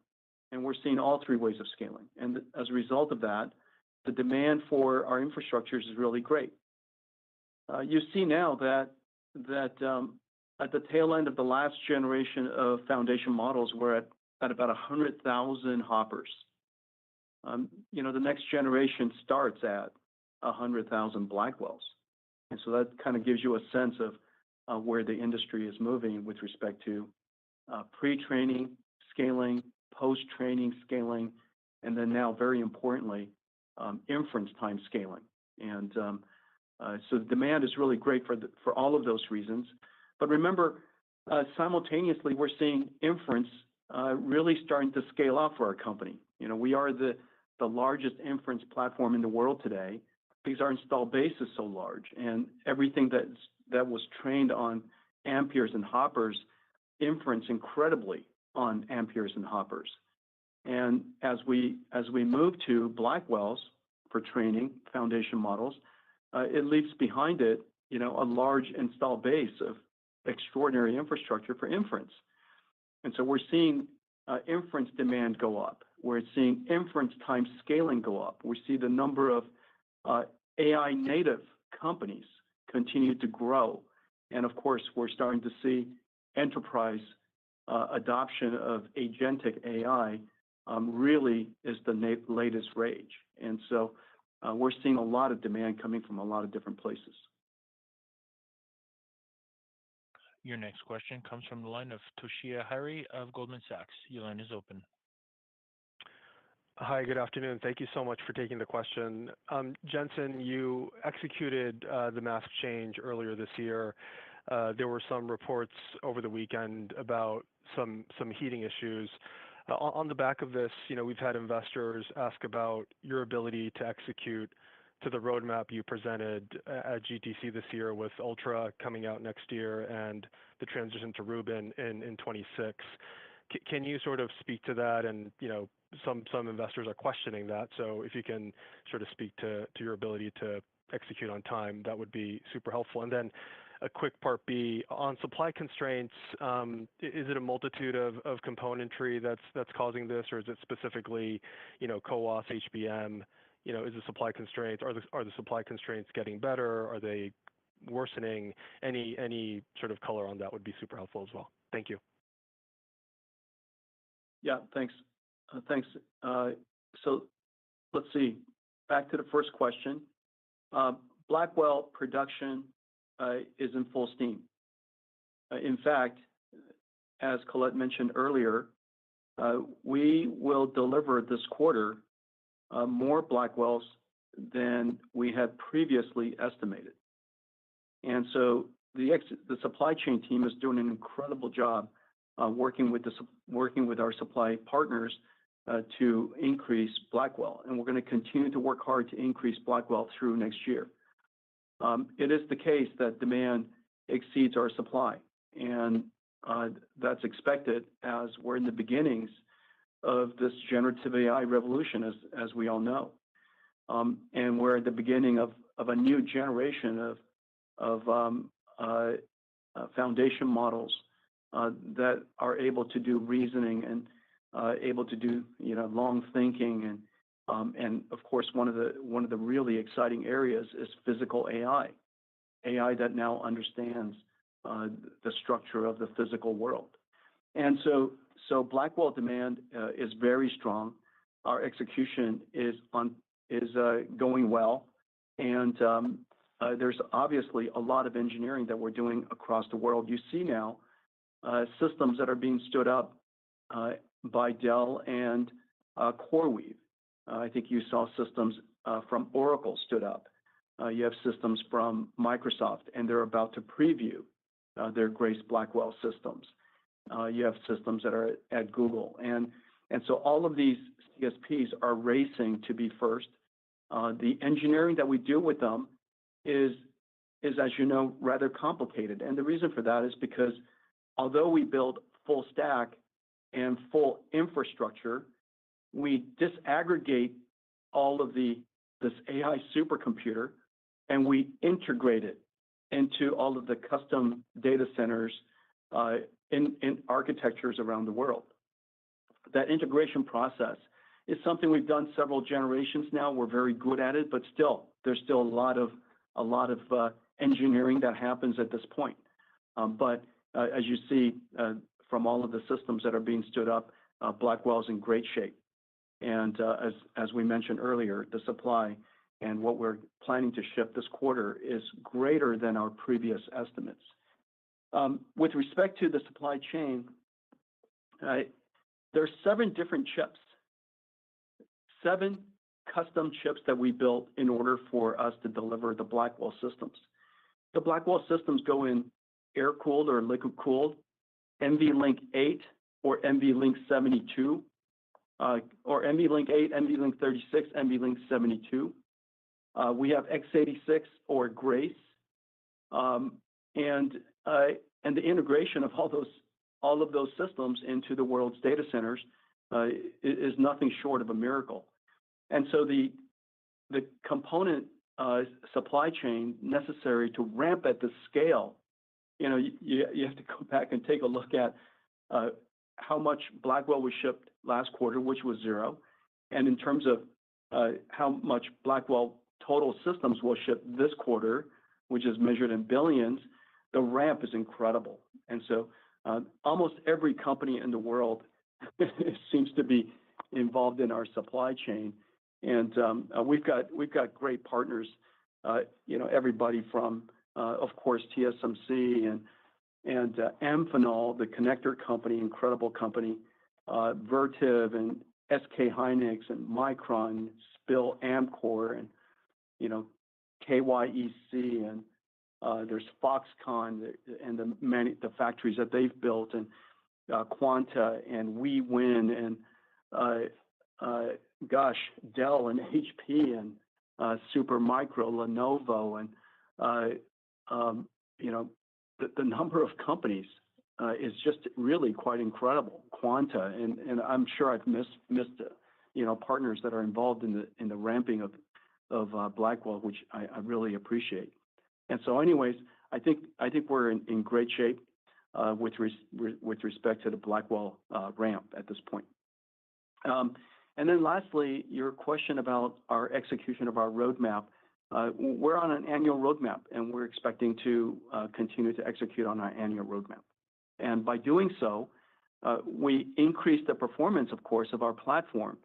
and we're seeing all three ways of scaling. And as a result of that, the demand for our infrastructures is really great. You see now that at the tail end of the last generation of foundation models, we're at about 100,000 hoppers. The next generation starts at 100,000 Blackwells. And so that kind of gives you a sense of where the industry is moving with respect to pre-training scaling, post-training scaling, and then now, very importantly, inference time scaling. And so the demand is really great for all of those reasons. But remember, simultaneously, we're seeing inference really starting to scale up for our company. We are the largest inference platform in the world today. because our install base is so large, and everything that was trained on Amperes and Hoppers inference incredibly on Amperes and Hoppers. And as we move to Blackwells for training foundation models, it leaves behind it, a large install base of extraordinary infrastructure for inference. And so we're seeing inference demand go up. We're seeing inference time scaling go up. We see the number of AI native companies continue to grow. And of course, we're starting to see enterprise adoption of agentic AI really is the latest rage. And so we're seeing a lot of demand coming from a lot of different places. Your next question comes from the line of Toshiya Hari of Goldman Sachs. Your line is open. Hi, good afternoon. Thank you so much for taking the question. Jensen, you executed the mask change earlier this year. There were some reports over the weekend about some heating issues. On the back of this, we've had investors ask about your ability to execute to the roadmap you presented at GTC this year with Ultra coming out next year and the transition to Rubin in 26. Can you sort of speak to that? And, some investors are questioning that. So if you can sort of speak to your ability to execute on time, that would be super helpful. And then a quick part B, on supply constraints, is it a multitude of componentry that's causing this, or is it specifically, CoWoS, HBM? Is the supply constraints, are the supply constraints getting better? Are they worsening? Any sort of color on that would be super helpful as well. Thank you. Yeah, thanks. So let's see. Back to the first question. Blackwell production is in full steam. In fact, as Colette mentioned earlier, we will deliver this quarter more Blackwells than we had previously estimated. And so the supply chain team is doing an incredible job working with our supply partners to increase Blackwell. And we're going to continue to work hard to increase Blackwell through next year. It is the case that demand exceeds our supply, and that's expected as we're in the beginnings of this generative AI revolution, as we all know. And we're at the beginning of a new generation of foundation models that are able to do reasoning and able to do long thinking, and of course one of the really exciting areas is physical AI that now understands the structure of the physical world. And so Blackwell demand is very strong. Our execution is going well, and there's obviously a lot of engineering that we're doing across the world. You see now systems that are being stood up by Dell and CoreWeave. I think you saw systems from Oracle stood up. You have systems from Microsoft, and they're about to preview their Grace Blackwell systems. You have systems that are at Google. And so all of these CSPs are racing to be first. The engineering that we do with them is, as you know, rather complicated. And the reason for that is because although we build full stack and full infrastructure, we disaggregate all of this AI supercomputer, and we integrate it into all of the custom data centers in architectures around the world. That integration process is something we've done several generations now. We're very good at it, but there's still a lot of engineering that happens at this point. But as you see from all of the systems that are being stood up, Blackwell is in great shape. And as we mentioned earlier, the supply and what we're planning to ship this quarter is greater than our previous estimates. With respect to the supply chain, there are 7 different chips, 7 custom chips that we built in order for us to deliver the Blackwell systems. The Blackwell systems go in air-cooled or liquid-cooled, NVLink 8 or NVLink 72, or NVLink 8, NVLink 36, NVLink 72. We have x86 or Grace, and the integration of all of those systems into the world's data centers is nothing short of a miracle. And so the component supply chain necessary to ramp at the scale, you have to go back and take a look at how much Blackwell was shipped last quarter, which was 0, and in terms of how much Blackwell total systems will ship this quarter, which is measured in billions, the ramp is incredible. And so almost every company in the world seems to be involved in our supply chain. And we've got great partners, everybody from, of course, TSMC and Amphenol, the connector company, incredible company, Vertiv and SK Hynix and Micron, Spill, Amcor, and KYEC, and there's Foxconn and the factories that they've built, and Quanta and WeWin, and Dell and HP and Supermicro, Lenovo, and the number of companies is just really quite incredible. Quanta, and I'm sure I've missed partners that are involved in the ramping of Blackwell, which I really appreciate. And so, anyways, I think we're in great shape with respect to the Blackwell ramp at this point. And then lastly, your question about our execution of our roadmap. We're on an annual roadmap, and we're expecting to continue to execute on our annual roadmap. And by doing so, we increase the performance, of course, of our platform.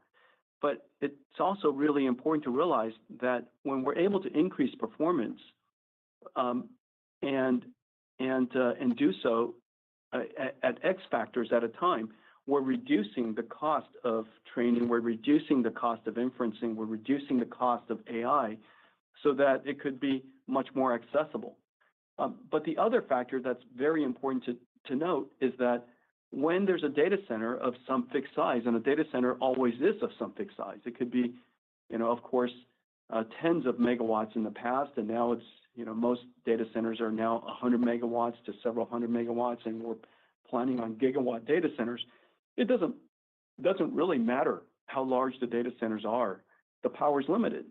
But it's also really important to realize that when we're able to increase performance and do so at X factors at a time, we're reducing the cost of training, we're reducing the cost of inferencing, we're reducing the cost of AI so that it could be much more accessible. But the other factor that's very important to note is that when there's a data center of some fixed size, and a data center always is of some fixed size, it could be, of course, tens of megawatts in the past, and now it's, most data centers are now 100 megawatts to several hundred megawatts, and we're planning on gigawatt data centers. It doesn't really matter how large the data centers are. The power is limited.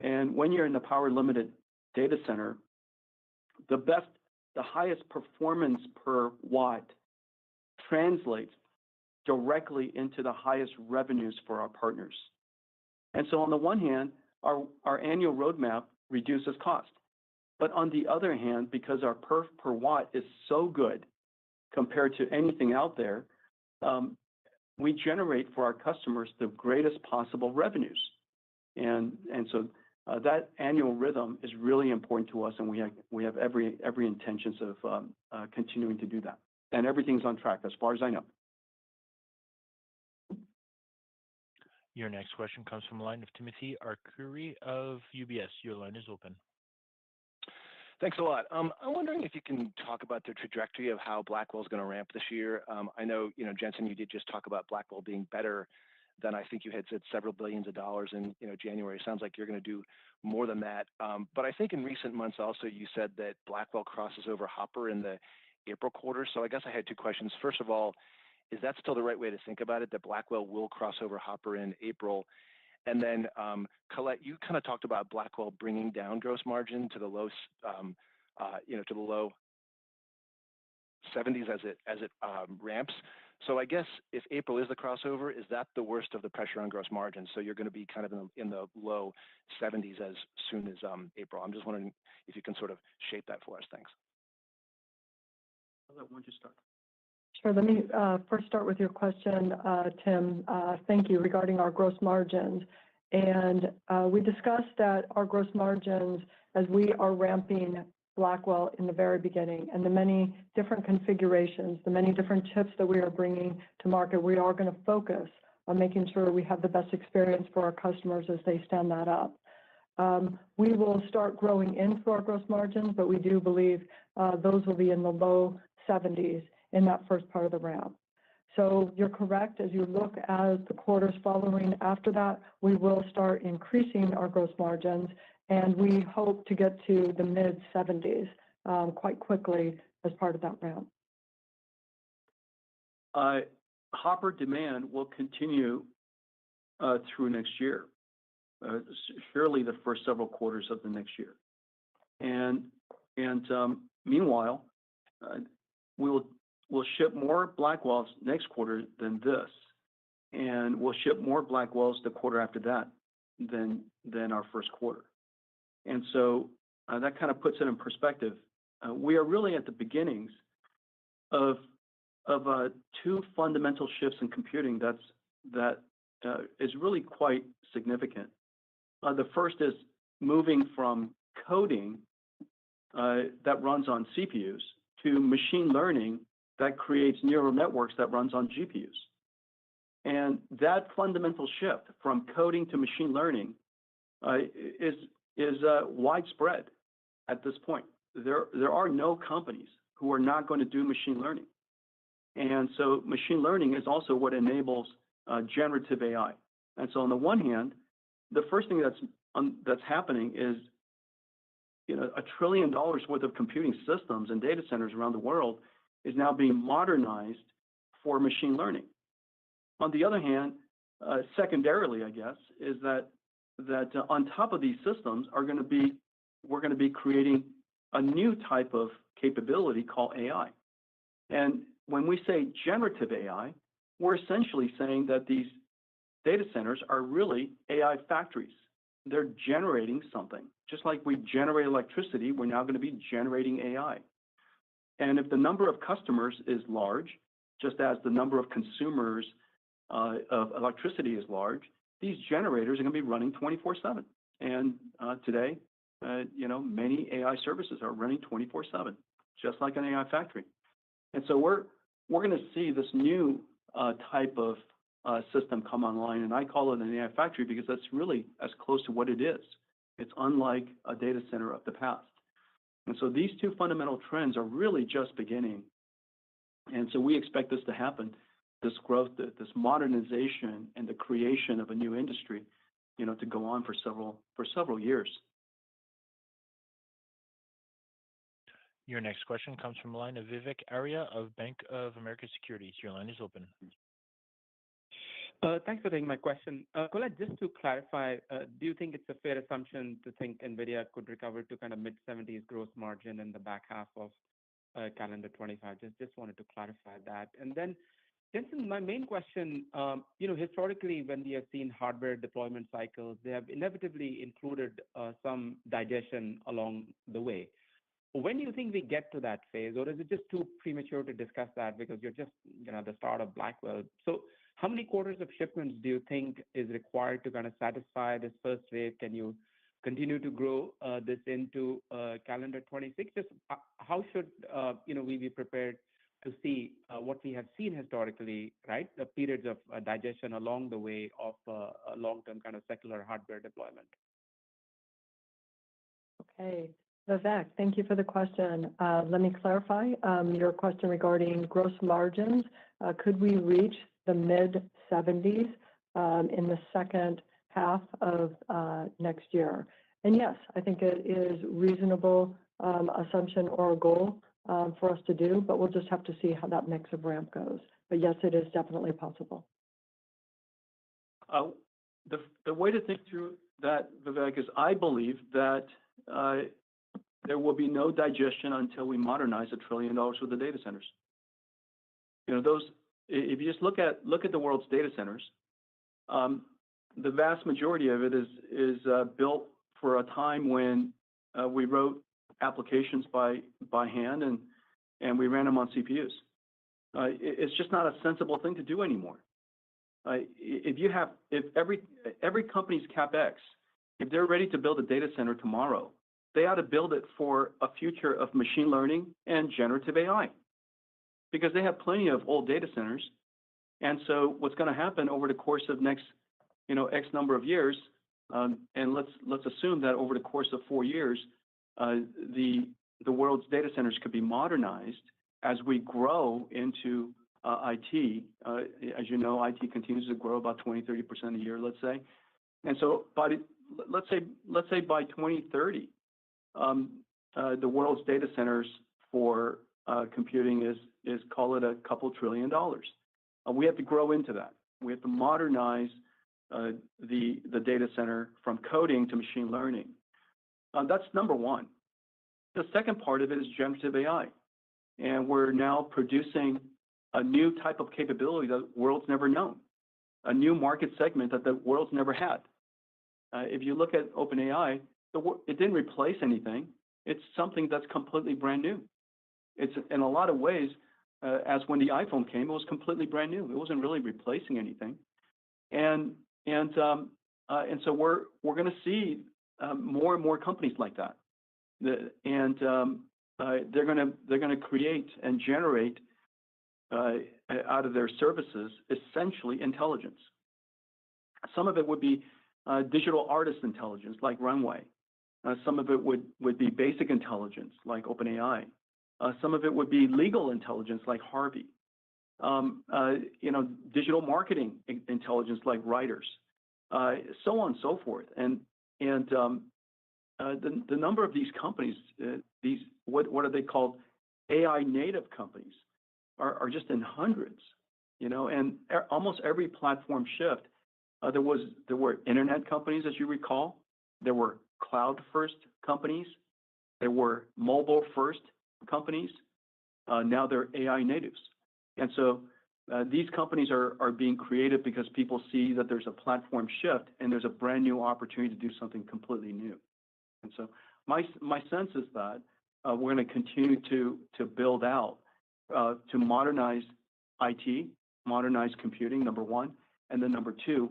And when you're in the power limited data center, the highest performance per watt translates directly into the highest revenues for our partners. And so on the one hand, our annual roadmap reduces cost. But on the other hand, because our perf per watt is so good compared to anything out there, we generate for our customers the greatest possible revenues. And so that annual rhythm is really important to us, and we have every intentions of continuing to do that. And everything's on track as far as I know. Your next question comes from the line of Timothy Arcuri of UBS. Your line is open. Thanks a lot. I'm wondering if you can talk about the trajectory of how Blackwell is going to ramp this year. I know, Jensen, you did just talk about Blackwell being better than I think you had said several billions of dollars in January. Sounds like you're going to do more than that. But I think in recent months also you said that Blackwell crosses over Hopper in the April quarter. So I guess I had two questions. First of all, is that still the right way to think about it, that Blackwell will cross over Hopper in April? And then, Colette, you kind of talked about Blackwell bringing down gross margin to the low, to the low 70s as it ramps. So I guess if April is the crossover, is that the worst of the pressure on gross margin? So you're going to be kind of in the low 70s as soon as April. I'm just wondering if you can sort of shape that for us. Thanks. Why don't you start? Sure. Let me first start with your question, Tim. Thank you, regarding our gross margins. And we discussed that our gross margins, as we are ramping Blackwell in the very beginning, and the many different configurations, the many different chips that we are bringing to market, we are going to focus on making sure we have the best experience for our customers as they stand that up. We will start growing into our gross margins, but we do believe those will be in the low 70s in that first part of the ramp. So you're correct. As you look at the quarters following after that, we will start increasing our gross margins. and we hope to get to the mid-70s quite quickly as part of that ramp. Hopper demand will continue through next year, surely the first several quarters of the next year. And meanwhile, we'll ship more Blackwells next quarter than this, and we'll ship more Blackwells the quarter after that than our first quarter. And so that kind of puts it in perspective. We are really at the beginnings of two fundamental shifts in computing that is really quite significant. The first is moving from coding that runs on CPUs to machine learning that creates neural networks that runs on GPUs. And that fundamental shift from coding to machine learning is widespread at this point. There are no companies who are not going to do machine learning. And so machine learning is also what enables generative AI. And so on the one hand, the first thing that's happening is, $1 trillion worth of computing systems and data centers around the world is now being modernized for machine learning. On the other hand, secondarily, I guess, is that on top of these systems we're going to be creating a new type of capability called AI. And when we say generative AI, we're essentially saying that these data centers are really AI factories. They're generating something. Just like we generate electricity, we're now going to be generating AI. And if the number of customers is large, just as the number of consumers of electricity is large, these generators are going to be running 24/7. And today, many AI services are running 24/7, just like an AI factory. And so we're going to see this new type of system come online, and I call it an AI factory because that's really as close to what it is. It's unlike a data center of the past. And so these two fundamental trends are really just beginning. And so we expect this to happen, this growth, this modernization, and the creation of a new industry, to go on for several years. Your next question comes from the line of Vivek Arya of Bank of America Securities. Your line is open. Thanks for taking my question. Colette, just to clarify, do you think it's a fair assumption to think NVIDIA could recover to kind of mid-70s gross margin in the back half of calendar 25? Just wanted to clarify that. And then, Jensen, my main question, historically, when we have seen hardware deployment cycles, they have inevitably included some digestion along the way. When do you think we get to that phase, or is it just too premature to discuss that because you're just the start of Blackwell? So how many quarters of shipments do you think is required to kind of satisfy this first wave? Can you continue to grow this into calendar 26? Just how should we be prepared to see what we have seen historically, right? The periods of digestion along the way of a long-term kind of secular hardware deployment. Okay. Vivek, thank you for the question. Let me clarify your question regarding gross margins. Could we reach the mid-70s in the second half of next year? And yes, I think it is reasonable assumption or a goal for us to do, but we'll just have to see how that mix of ramp goes. But yes, it is definitely possible. The way to think through that, Vivek, is I believe that there will be no digestion until we modernize $1 trillion worth of data centers. If you just look at the world's data centers, the vast majority of it is built for a time when we wrote applications by hand and we ran them on CPUs. It's just not a sensible thing to do anymore. If every company's CapEx, if they're ready to build a data center tomorrow, they ought to build it for a future of machine learning and generative AI, because they have plenty of old data centers. And so what's going to happen over the course of next, X number of years, and let's assume that over the course of 4 years, the world's data centers could be modernized as we grow into IT. As you know, IT continues to grow about 20-30% a year, let's say. And so by let's say by 2030, the world's data centers for computing is call it a couple $1 trillion. We have to grow into that. We have to modernize the data center from coding to machine learning. That's number one. The second part of it is generative AI. And we're now producing a new type of capability that the world's never known, a new market segment that the world's never had. If you look at OpenAI, it didn't replace anything. It's something that's completely brand new. It's in a lot of ways, as when the iPhone came, it was completely brand new. It wasn't really replacing anything. And so we're going to see more and more companies like that. They're going to create and generate out of their services essentially intelligence. Some of it would be digital artist intelligence like Runway. Some of it would be basic intelligence like OpenAI. Some of it would be legal intelligence like Harvey. Digital marketing intelligence like Writers, so on and so forth. And the number of these companies, what are they called? AI native companies are just in hundreds, and almost every platform shift. There were internet companies, as you recall. There were cloud first companies. There were mobile first companies. Now they're AI natives. And so these companies are being created because people see that there's a platform shift and there's a brand new opportunity to do something completely new. And so my sense is that we're going to continue to build out, to modernize IT, modernize computing, number one, and then number two,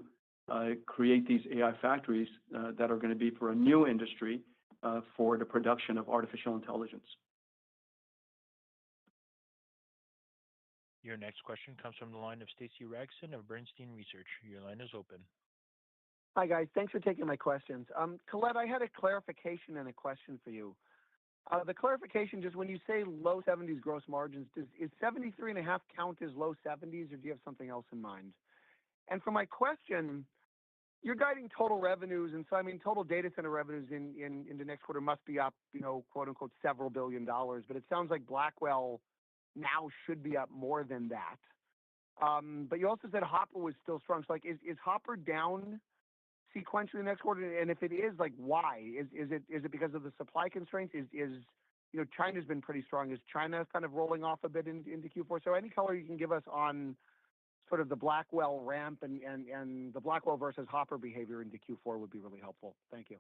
create these AI factories that are going to be for a new industry for the production of artificial intelligence. Your next question comes from the line of Stacy Rasgon of Bernstein Research. Your line is open. Hi, guys. Thanks for taking my questions. Colette, I had a clarification and a question for you. The clarification, just when you say low 70s gross margins, is 73.5 count as low 70s, or do you have something else in mind? And for my question, you're guiding total revenues, and so I mean total data center revenues in the next quarter must be up, quote unquote, several $1 billion. But it sounds like Blackwell now should be up more than that. But you also said Hopper was still strong. So is Hopper down sequentially next quarter? And if it is, why? Is it because of the supply constraints? China's been pretty strong. Is China kind of rolling off a bit into Q4? So any color you can give us on sort of the Blackwell ramp and the Blackwell versus Hopper behavior into Q4 would be really helpful. Thank you.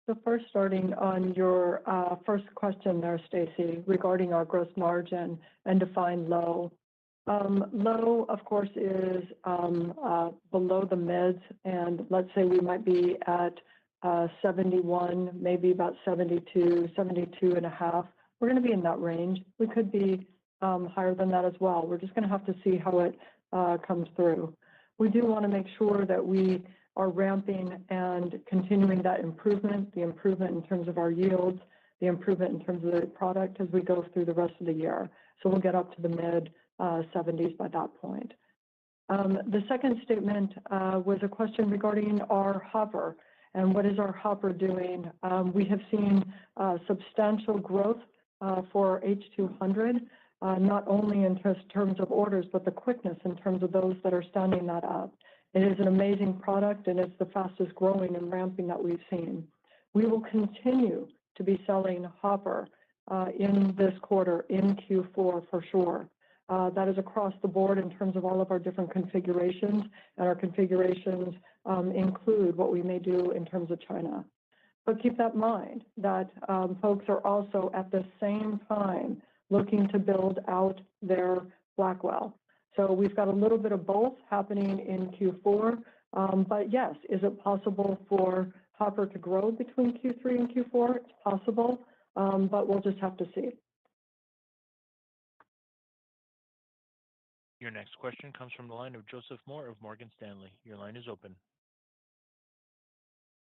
So first, starting on your first question there, Stacy, regarding our gross margin and define low. Low, of course, is below the mids, and let's say we might be at 71, maybe about 72, 72 and a half. We're going to be in that range. We could be higher than that as well. We're just going to have to see how it comes through. We do want to make sure that we are ramping and continuing that improvement, the improvement in terms of our yields, the improvement in terms of the product as we go through the rest of the year. So we'll get up to the mid 70s by that point. The second statement was a question regarding our Hopper and what is our Hopper doing. We have seen substantial growth for H200, not only in terms of orders, but the quickness in terms of those that are standing that up. It is an amazing product, and it's the fastest growing and ramping that we've seen. We will continue to be selling Hopper in this quarter, in Q4 for sure. That is across the board in terms of all of our different configurations, and our configurations include what we may do in terms of China. But keep that in mind that folks are also at the same time looking to build out their Blackwell. So we've got a little bit of both happening in Q4. But yes, is it possible for Hopper to grow between Q3 and Q4? It's possible, but we'll just have to see. Your next question comes from the line of Joseph Moore of Morgan Stanley. Your line is open.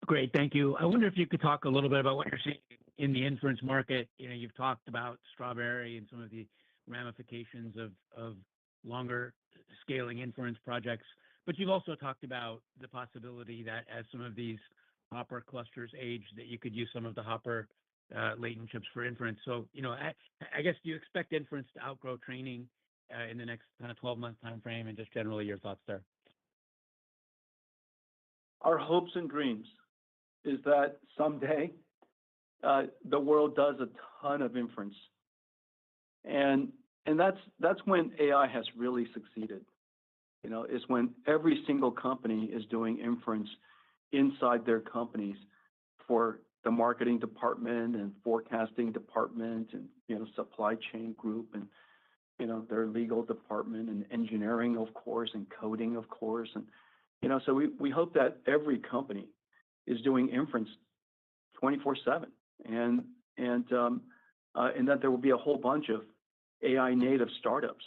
Great, thank you. I wonder if you could talk a little bit about what you're seeing in the inference market. You've talked about Strawberry and some of the ramifications of longer scaling inference projects. But you've also talked about the possibility that as some of these Hopper clusters age, that you could use some of the Hopper latent chips for inference. So, I guess, do you expect inference to outgrow training in the next kind of 12-month time frame, and just generally your thoughts there? Our hopes and dreams is that someday the world does a ton of inference, and that's when AI has really succeeded. Is when every single company is doing inference inside their companies for the marketing department and forecasting department and supply chain group and their legal department and engineering, of course, and coding, of course, and so we hope that every company is doing inference 24/7, and that there will be a whole bunch of AI native startups,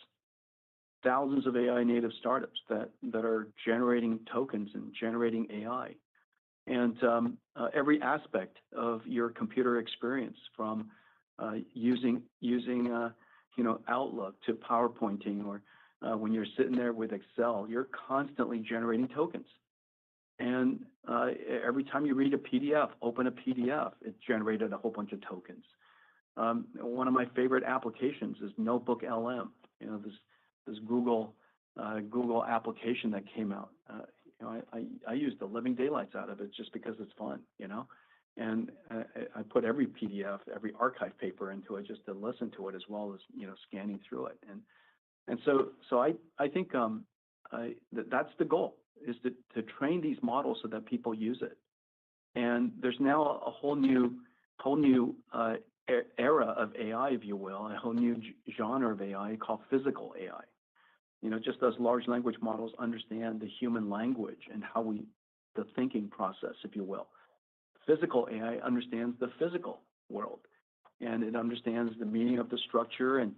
thousands of AI native startups that are generating tokens and generating AI, and every aspect of your computer experience, from using Outlook to PowerPointing, or when you're sitting there with Excel, you're constantly generating tokens. And every time you read a PDF, open a PDF, it generated a whole bunch of tokens. One of my favorite applications is Notebook LM. This Google application that came out. I use the living daylights out of it just because it's fun, and I put every PDF, every archive paper into it just to listen to it, as well as scanning through it. And so I think that's the goal, is to train these models so that people use it. And there's now a whole new era of AI, if you will, a whole new genre of AI called physical AI. Just as large language models understand the human language and the thinking process, if you will. Physical AI understands the physical world, and it understands the meaning of the structure, and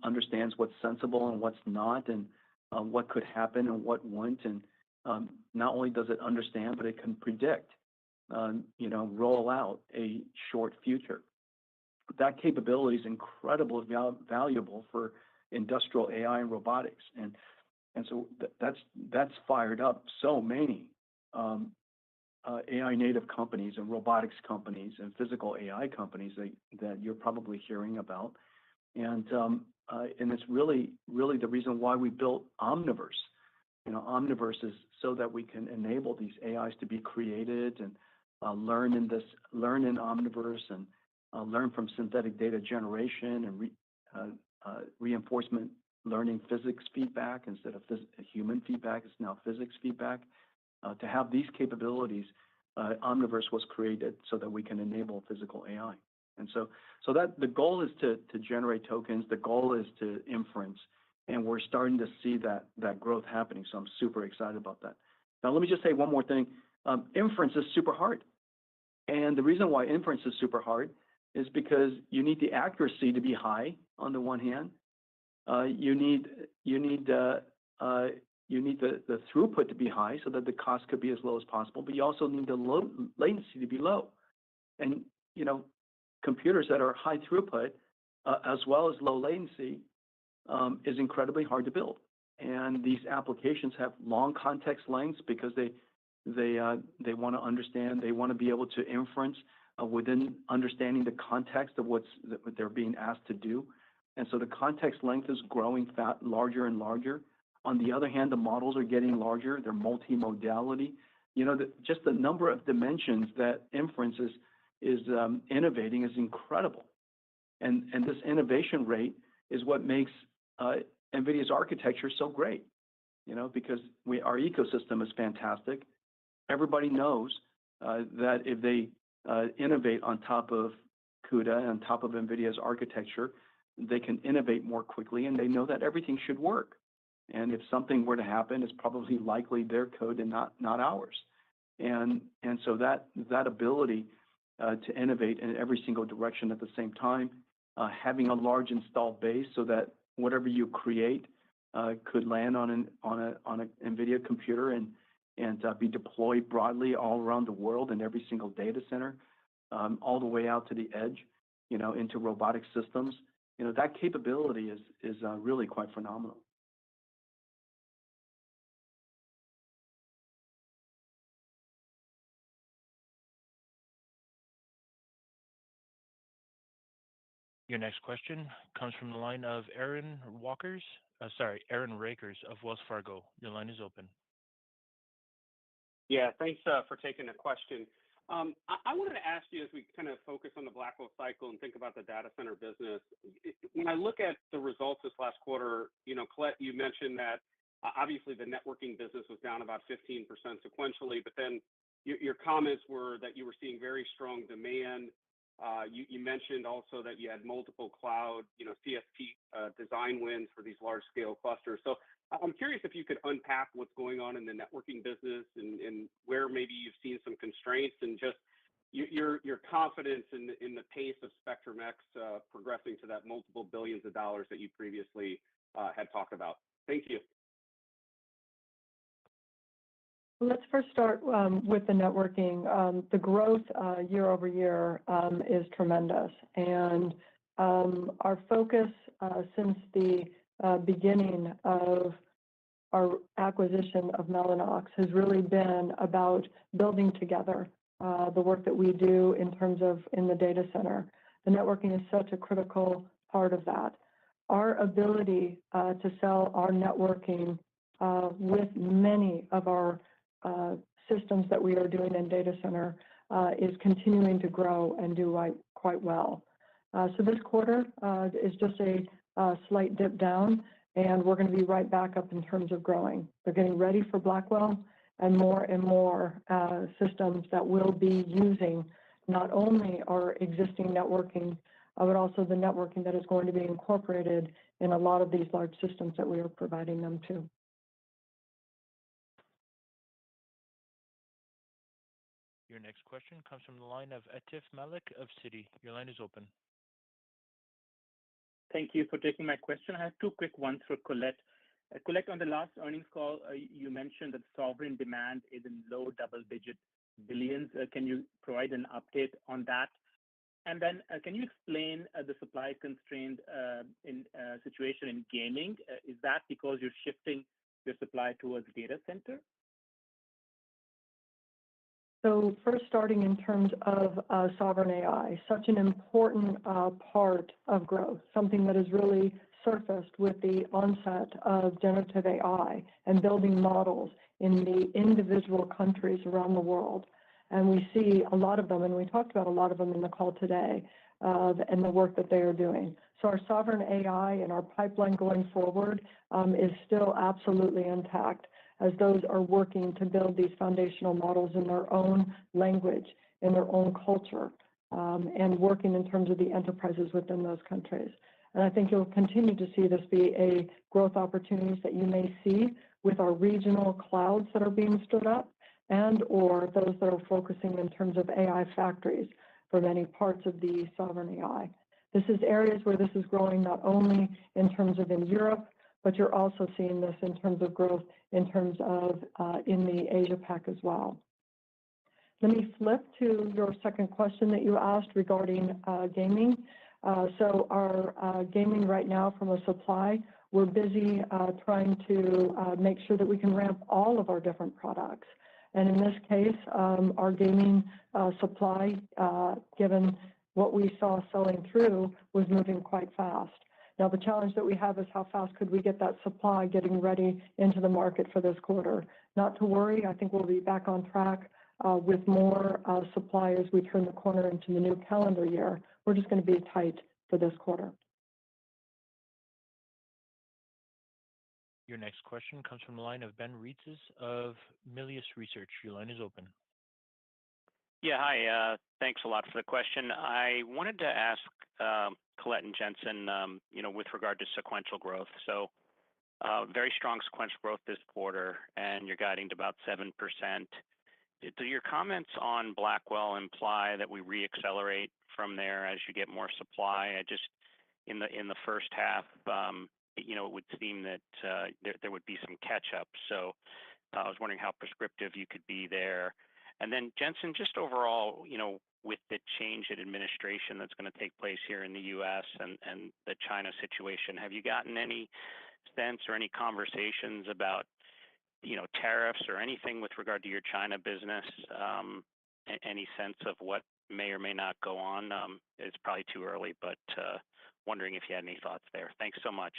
understands what's sensible and what's not, and what could happen and what won't. And not only does it understand, but it can predict, roll out a short future. That capability is incredibly valuable for industrial AI and robotics, and so that's fired up so many AI native companies and robotics companies and physical AI companies that you're probably hearing about, and it's really the reason why we built Omniverse. Omniverse is so that we can enable these AIs to be created and learn in Omniverse, and learn from synthetic data generation and reinforcement learning, physics feedback instead of human feedback. It's now physics feedback. To have these capabilities, Omniverse was created so that we can enable physical AI. And so that the goal is to generate tokens. The goal is to inference, and we're starting to see that growth happening. So I'm super excited about that. Now, let me just say one more thing. Inference is super hard, and the reason why inference is super hard is because you need the accuracy to be high. On the one hand, you need the throughput to be high so that the cost could be as low as possible. But you also need the low latency to be low. And computers that are high throughput as well as low latency is incredibly hard to build. And these applications have long context lengths because they want to understand. They want to be able to inference within understanding the context of what they're being asked to do. And so the context length is growing larger and larger. On the other hand, the models are getting larger. They're multimodality. Just the number of dimensions that inference is innovating is incredible. And this innovation rate is what makes NVIDIA's architecture so great, because our ecosystem is fantastic. Everybody knows that if they innovate on top of CUDA, on top of NVIDIA's architecture, they can innovate more quickly, and they know that everything should work. And if something were to happen, it's probably likely their code and not ours. And so that ability to innovate in every single direction at the same time, having a large installed base so that whatever you create could land on an NVIDIA computer and be deployed broadly all around the world in every single data center, all the way out to the edge, into robotic systems. That capability is really quite phenomenal. Your next question comes from the line of Aaron Rakers of Wells Fargo. Your line is open. Yeah, thanks for taking the question. I wanted to ask you, as we kind of focus on the Blackwell cycle and think about the data center business, when I look at the results this last quarter, Colette, you mentioned that obviously the networking business was down about 15% sequentially, but then your comments were that you were seeing very strong demand. You mentioned also that you had multiple cloud, CSP design wins for these large-scale clusters. So I'm curious if you could unpack what's going on in the networking business and where maybe you've seen some constraints and just your confidence in the pace of Spectrum-X progressing to that multiple billions of dollars that you previously had talked about. Thank you. Let's first start with the networking. The growth year over year is tremendous. And our focus since the beginning of our acquisition of Mellanox has really been about building together the work that we do in terms of in the data center. The networking is such a critical part of that. Our ability to sell our networking with many of our systems that we are doing in data center is continuing to grow and do quite well. So this quarter is just a slight dip down, and we're going to be right back up in terms of growing. They're getting ready for Blackwell and more systems that will be using not only our existing networking, but also the networking that is going to be incorporated in a lot of these large systems that we are providing them to. Your next question comes from the line of Atif Malik of Citi. Your line is open. Thank you for taking my question. I have two quick ones for Colette. Colette, on the last earnings call, you mentioned that sovereign demand is in low double-digit billions. Can you provide an update on that? And then can you explain the supply constraint situation in gaming? Is that because you're shifting your supply towards data center? So first, starting in terms of sovereign AI, such an important part of growth, something that has really surfaced with the onset of generative AI and building models in the individual countries around the world. And we see a lot of them, and we talked about a lot of them in the call today, and the work that they are doing. So our sovereign AI and our pipeline going forward is still absolutely intact, as those are working to build these foundational models in their own language, in their own culture, and working in terms of the enterprises within those countries. And I think you'll continue to see this be a growth opportunities that you may see with our regional clouds that are being stood up and/or those that are focusing in terms of AI factories for many parts of the sovereign AI. This is areas where this is growing not only in terms of in Europe, but you're also seeing this in terms of growth in terms of in the Asia Pac as well. Let me flip to your second question that you asked regarding gaming. So our gaming right now from a supply, we're busy trying to make sure that we can ramp all of our different products. And in this case, our gaming supply, given what we saw selling through, was moving quite fast. Now, the challenge that we have is how fast could we get that supply getting ready into the market for this quarter. Not to worry, I think we'll be back on track with more supply as we turn the corner into the new calendar year. We're just going to be tight for this quarter. Your next question comes from the line of Ben Reitzes of Melius Research. Your line is open. Yeah, hi. Thanks a lot for the question. I wanted to ask Colette and Jensen, with regard to sequential growth. So very strong sequential growth this quarter, and you're guiding to about 7%. Do your comments on Blackwell imply that we reaccelerate from there as you get more supply? In the first half, it would seem that there would be some catch-up. So I was wondering how prescriptive you could be there. And then, Jensen, just overall, with the change in administration that's going to take place here in the U.S. and the China situation, have you gotten any sense or any conversations about, tariffs or anything with regard to your China business? Any sense of what may or may not go on? It's probably too early, but wondering if you had any thoughts there. Thanks so much.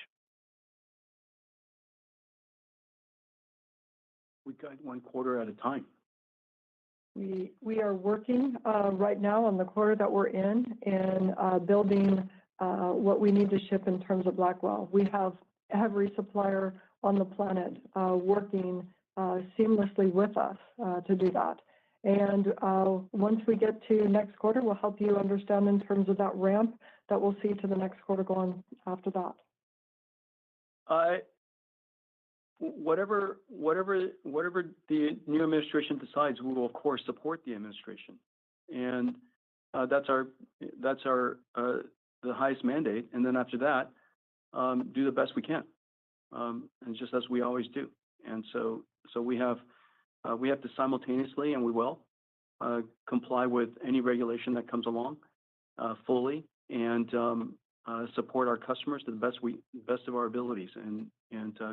We guide one quarter at a time. We are working right now on the quarter that we're in and building what we need to ship in terms of Blackwell. We have every supplier on the planet working seamlessly with us to do that. And once we get to next quarter, we'll help you understand in terms of that ramp that we'll see to the next quarter going after that. Whatever the new administration decides, we will of course support the administration, and that's the highest mandate. And then after that, do the best we can, and just as we always do. And so we have to simultaneously, and we will comply with any regulation that comes along fully, and support our customers to the best of our abilities, and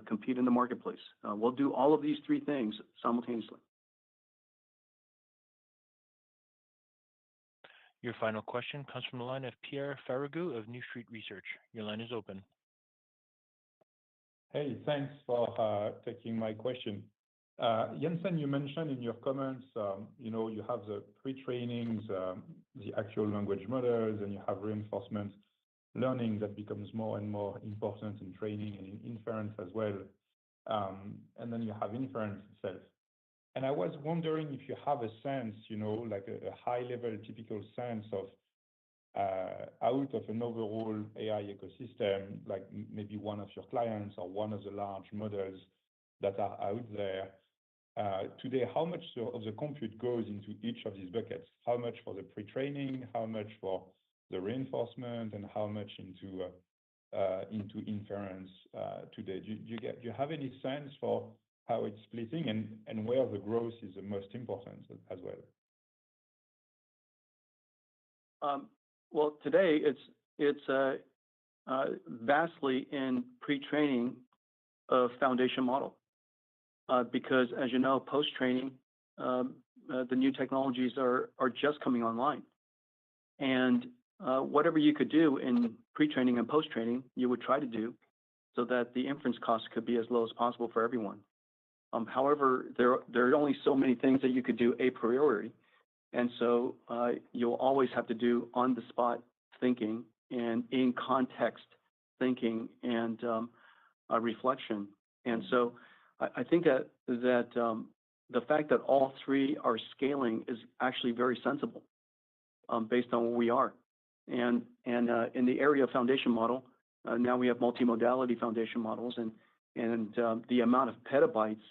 compete in the marketplace. We'll do all of these three things simultaneously. Your final question comes from the line of Pierre Ferragu of New Street Research. Your line is open. Hey, thanks for taking my question. Jensen, you mentioned in your comments, you have the pre-trainings, the actual language models, and you have reinforcement learning that becomes more and more important in training and in inference as well. And then you have inference itself. And I was wondering if you have a sense, like a high-level typical sense of out of an overall AI ecosystem, like maybe one of your clients or one of the large models that are out there today, how much of the compute goes into each of these buckets? How much for the pre-training, how much for the reinforcement, and how much into inference today? Do you have any sense for how it's splitting and where the growth is the most important as well? Well, today it's vastly in pre-training of foundation model, because as you know, post-training, the new technologies are just coming online, and whatever you could do in pre-training and post-training, you would try to do so that the inference costs could be as low as possible for everyone. However, there are only so many things that you could do a priori, and so you'll always have to do on-the-spot thinking and in-context thinking and reflection. And so I think that the fact that all three are scaling is actually very sensible based on where we are. And in the area of foundation model, now we have multimodality foundation models, and the amount of petabytes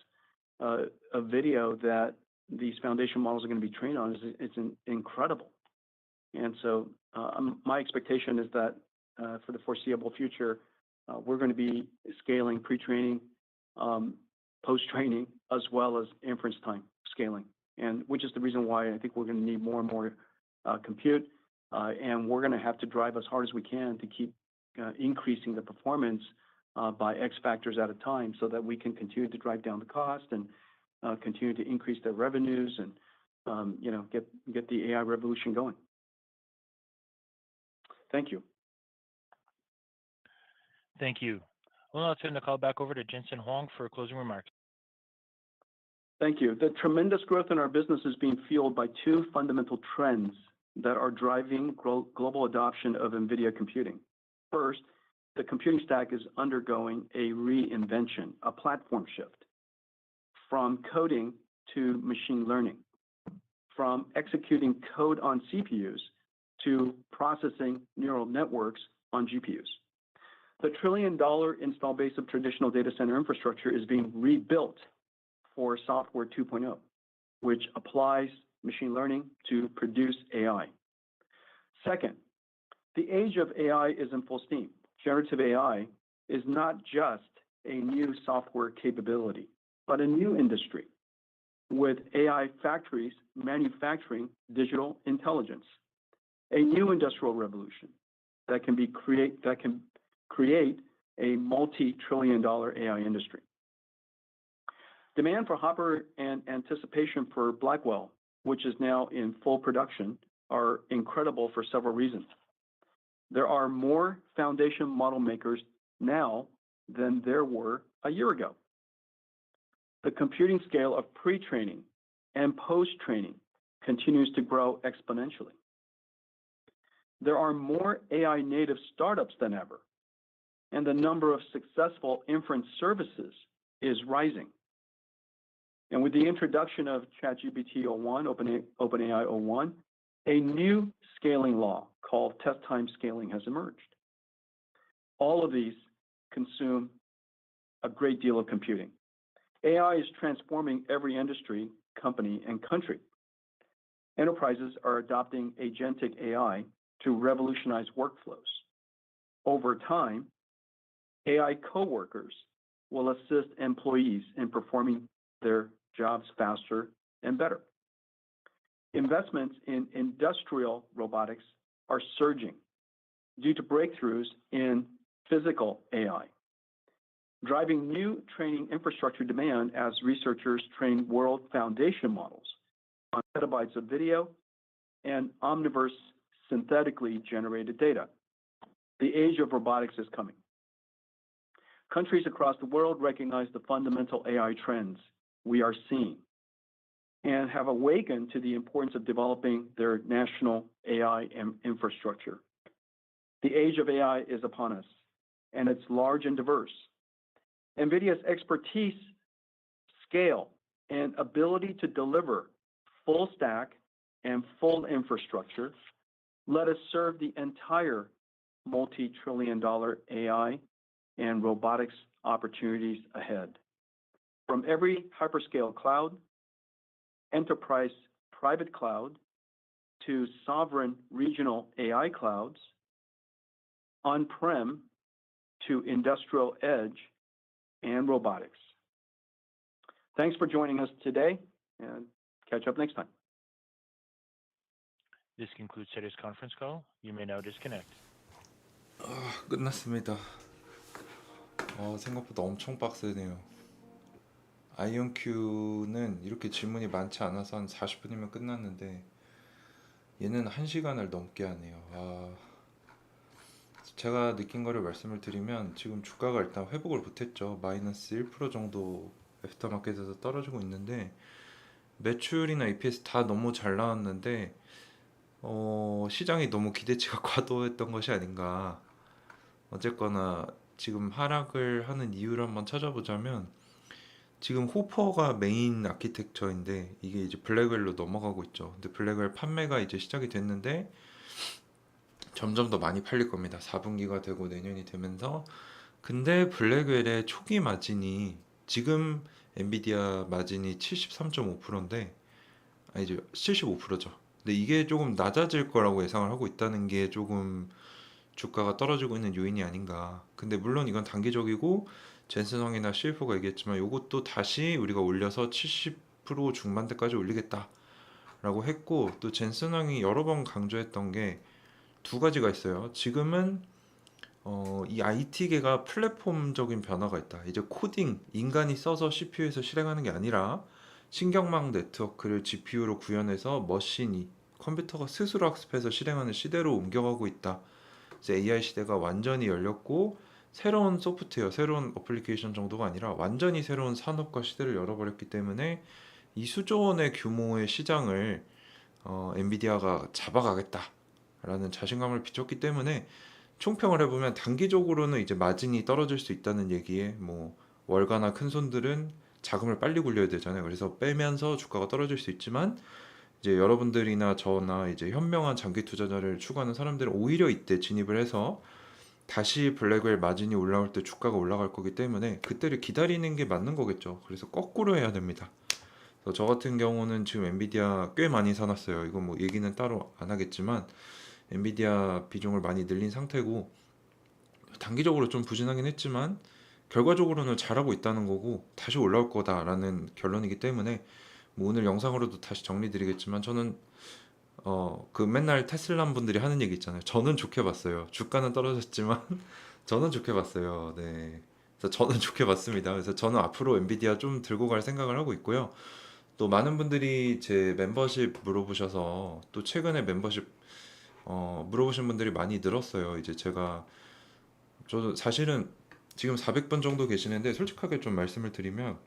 of video that these foundation models are going to be trained on is incredible. And so my expectation is that for the foreseeable future, we're going to be scaling pre-training, post-training, as well as inference time scaling, and which is the reason why I think we're going to need more and more compute, and we're going to have to drive as hard as we can to keep increasing the performance by X factors at a time, so that we can continue to drive down the cost and continue to increase their revenues and get the AI revolution going. Thank you. Thank you. Well, I'll turn the call back over to Jensen Huang for closing remarks. Thank you. The tremendous growth in our business is being fueled by two fundamental trends that are driving global adoption of NVIDIA computing. First, the computing stack is undergoing a reinvention, a platform shift, from coding to machine learning, from executing code on CPUs to processing neural networks on GPUs. The $1 trillion install base of traditional data center infrastructure is being rebuilt for Software 2.0, which applies machine learning to produce AI. Second, the age of AI is in full steam. Generative AI is not just a new software capability, but a new industry with AI factories manufacturing digital intelligence, a new industrial revolution that can create a multi-trillion-dollar AI industry. Demand for Hopper and anticipation for Blackwell, which is now in full production, are incredible for several reasons. There are more foundation model makers now than there were a year ago. The computing scale of pre-training and post-training continues to grow exponentially. There are more AI native startups than ever, and the number of successful inference services is rising. And with the introduction of ChatGPT 01, OpenAI 01, a new scaling law called test time scaling has emerged. All of these consume a great deal of computing. AI is transforming every industry, company, and country. Enterprises are adopting agentic AI to revolutionize workflows. Over time, AI coworkers will assist employees in performing their jobs faster and better. Investments in industrial robotics are surging due to breakthroughs in physical AI, driving new training infrastructure demand as researchers train world foundation models on petabytes of video and omniverse synthetically generated data. The age of robotics is coming. Countries across the world recognize the fundamental AI trends we are seeing and have awakened to the importance of developing their national AI infrastructure. The age of AI is upon us, and it's large and diverse. NVIDIA's expertise, scale, and ability to deliver full stack and full infrastructure let us serve the entire multi-trillion-dollar AI and robotics opportunities ahead. From every hyperscale cloud, enterprise private cloud, to sovereign regional AI clouds, on-prem to industrial edge and robotics. Thanks for joining us today, and catch up next time. This concludes today's conference call. You may now disconnect. 끝났습니다. 생각보다 엄청 빡세네요. 아이온큐는 이렇게 질문이 많지 않아서 한 40분이면 끝났는데 얘는 1시간을 넘게 하네요. 제가 느낀 거를 말씀을 드리면 지금 주가가 일단 회복을 못했죠. 마이너스 1% 정도 애프터마켓에서 떨어지고 있는데 매출이나 EPS 다 너무 잘 나왔는데 시장이 너무 기대치가 과도했던 것이 아닌가. 어쨌거나 지금 하락을 하는 이유를 한번 찾아보자면 지금 호퍼가 메인 아키텍처인데 이게 이제 블랙웰로 넘어가고 있죠. 근데 블랙웰 판매가 이제 시작이 됐는데 점점 더 많이 팔릴 겁니다. 4분기가 되고 내년이 되면서. 근데 블랙웰의 초기 마진이 지금 엔비디아 마진이 73.5%인데 이제 75%죠. 근데 이게 조금 낮아질 거라고 예상을 하고 있다는 게 조금 주가가 떨어지고 있는 요인이 아닌가. 근데 물론 이건 단기적이고 젠슨 황이나 CFO가 얘기했지만 이것도 다시 우리가 올려서 70% 중반대까지 올리겠다 라고 했고, 또 젠슨 황이 여러 번 강조했던 게 두 가지가 있어요. 지금은 이 IT계가 플랫폼적인 변화가 있다. 이제 코딩, 인간이 써서 CPU에서 실행하는 게 아니라 신경망 네트워크를 GPU로 구현해서 머신이, 컴퓨터가 스스로 학습해서 실행하는 시대로 옮겨가고 있다. 이제 AI 시대가 완전히 열렸고 새로운 소프트웨어, 새로운 어플리케이션 정도가 아니라 완전히 새로운 산업과 시대를 열어버렸기 때문에 이 수조 원의 규모의 시장을 엔비디아가 잡아가겠다라는 자신감을 비췄기 때문에 총평을 해보면 단기적으로는 이제 마진이 떨어질 수 있다는 얘기에 뭐 월가나 큰 손들은 자금을 빨리 굴려야 되잖아요. 그래서 빼면서 주가가 떨어질 수 있지만 이제 여러분들이나 저나 이제 현명한 장기 투자자를 추구하는 사람들은 오히려 이때 진입을 해서 다시 블랙웰 마진이 올라올 때 주가가 올라갈 거기 때문에 그때를 기다리는 게 맞는 거겠죠. 그래서 거꾸로 해야 됩니다. 그래서 저 같은 경우는 지금 엔비디아 꽤 많이 사놨어요. 이건 뭐 얘기는 따로 안 하겠지만 엔비디아 비중을 많이 늘린 상태고 단기적으로 좀 부진하긴 했지만 결과적으로는 잘하고 있다는 거고 다시 올라올 거다라는 결론이기 때문에 뭐 오늘 영상으로도 다시 정리드리겠지만 저는 그 맨날 테슬라 분들이 하는 얘기 있잖아요. 저는 좋게 봤어요. 주가는 떨어졌지만 저는 좋게 봤어요. 네. 그래서 저는 좋게 봤습니다. 그래서 저는 앞으로 엔비디아 좀 들고 갈 생각을 하고 있고요. 또 많은 분들이 제 멤버십 물어보셔서 또 최근에 멤버십 물어보신 분들이 많이 늘었어요. 이제 저도 사실은 지금 400분 정도 계시는데 솔직하게 좀 말씀을 드리면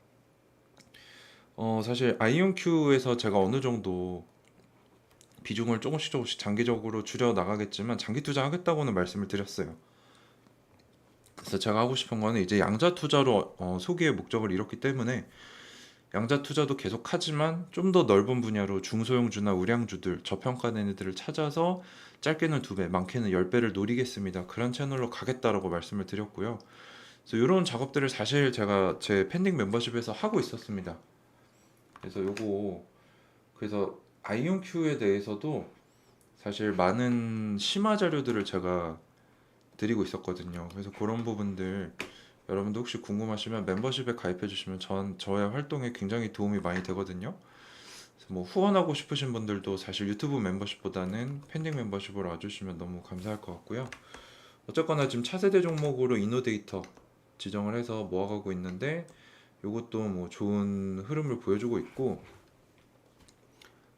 사실 아이온큐에서 제가 어느 정도 비중을 조금씩 장기적으로 줄여 나가겠지만 장기 투자하겠다고는 말씀을 드렸어요. 그래서 제가 하고 싶은 거는 이제 양자 투자로 소기의 목적을 이뤘기 때문에 양자 투자도 계속 하지만 좀 더 넓은 분야로 중소형주나 우량주들, 저평가된 애들을 찾아서 짧게는 2배, 많게는 10배를 노리겠습니다. 그런 채널로 가겠다라고 말씀을 드렸고요. 그래서 이런 작업들을 사실 제가 제 pending 멤버십에서 하고 있었습니다. 그래서 아이온큐에 대해서도 사실 많은 심화 자료들을 제가 드리고 있었거든요. 그래서 그런 부분들 여러분도 혹시 궁금하시면 멤버십에 가입해 주시면 저의 활동에 굉장히 도움이 많이 되거든요. 그래서 뭐 후원하고 싶으신 분들도 사실 유튜브 멤버십보다는 pending 멤버십으로 와주시면 너무 감사할 것 같고요. 어쨌거나 지금 차세대 종목으로 이노데이터 지정을 해서 모아가고 있는데 이것도 뭐 좋은 흐름을 보여주고 있고,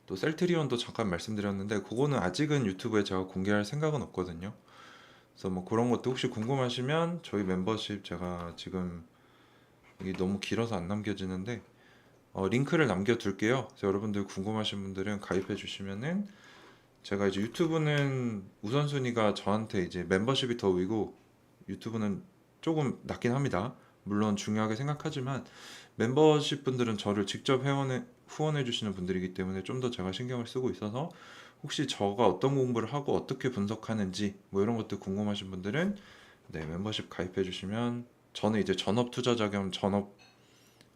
또 셀트리온도 잠깐 말씀드렸는데 그거는 아직은 유튜브에 제가 공개할 생각은 없거든요. 그래서 뭐 그런 것도 혹시 궁금하시면 저희 멤버십 제가 지금 이게 너무 길어서 안 남겨지는데 링크를 남겨둘게요. 그래서 여러분들 궁금하신 분들은 가입해 주시면은 제가 이제 유튜브는 우선순위가 저한테 이제 멤버십이 더 위고 유튜브는 조금 낮긴 합니다. 물론 중요하게 생각하지만 멤버십 분들은 저를 직접 후원해 주시는 분들이기 때문에 좀 더 제가 신경을 쓰고 있어서 혹시 저가 어떤 공부를 하고 어떻게 분석하는지 뭐 이런 것들 궁금하신 분들은 멤버십 가입해 주시면, 저는 이제 전업 투자자 겸 전업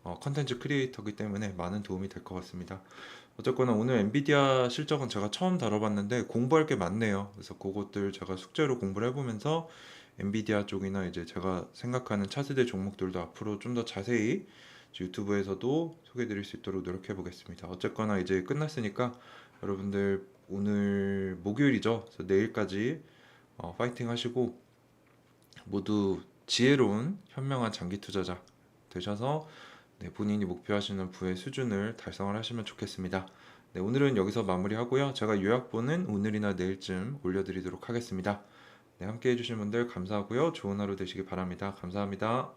컨텐츠 크리에이터이기 때문에 많은 도움이 될 것 같습니다. 어쨌거나 오늘 엔비디아 실적은 제가 처음 다뤄봤는데 공부할 게 많네요. 그래서 그것들 제가 숙제로 공부를 해보면서 엔비디아 쪽이나 이제 제가 생각하는 차세대 종목들도 앞으로 좀 더 자세히 유튜브에서도 소개해드릴 수 있도록 노력해 보겠습니다. 어쨌거나 이제 끝났으니까 여러분들 오늘 목요일이죠. 그래서 내일까지 파이팅 하시고 모두 지혜로운 현명한 장기 투자자 되셔서 본인이 목표하시는 부의 수준을 달성을 하시면 좋겠습니다. 오늘은 여기서 마무리하고요. 제가 요약본은 오늘이나 내일쯤 올려드리도록 하겠습니다. 함께 해주신 분들 감사하고요. 좋은 하루 되시기 바랍니다. 감사합니다.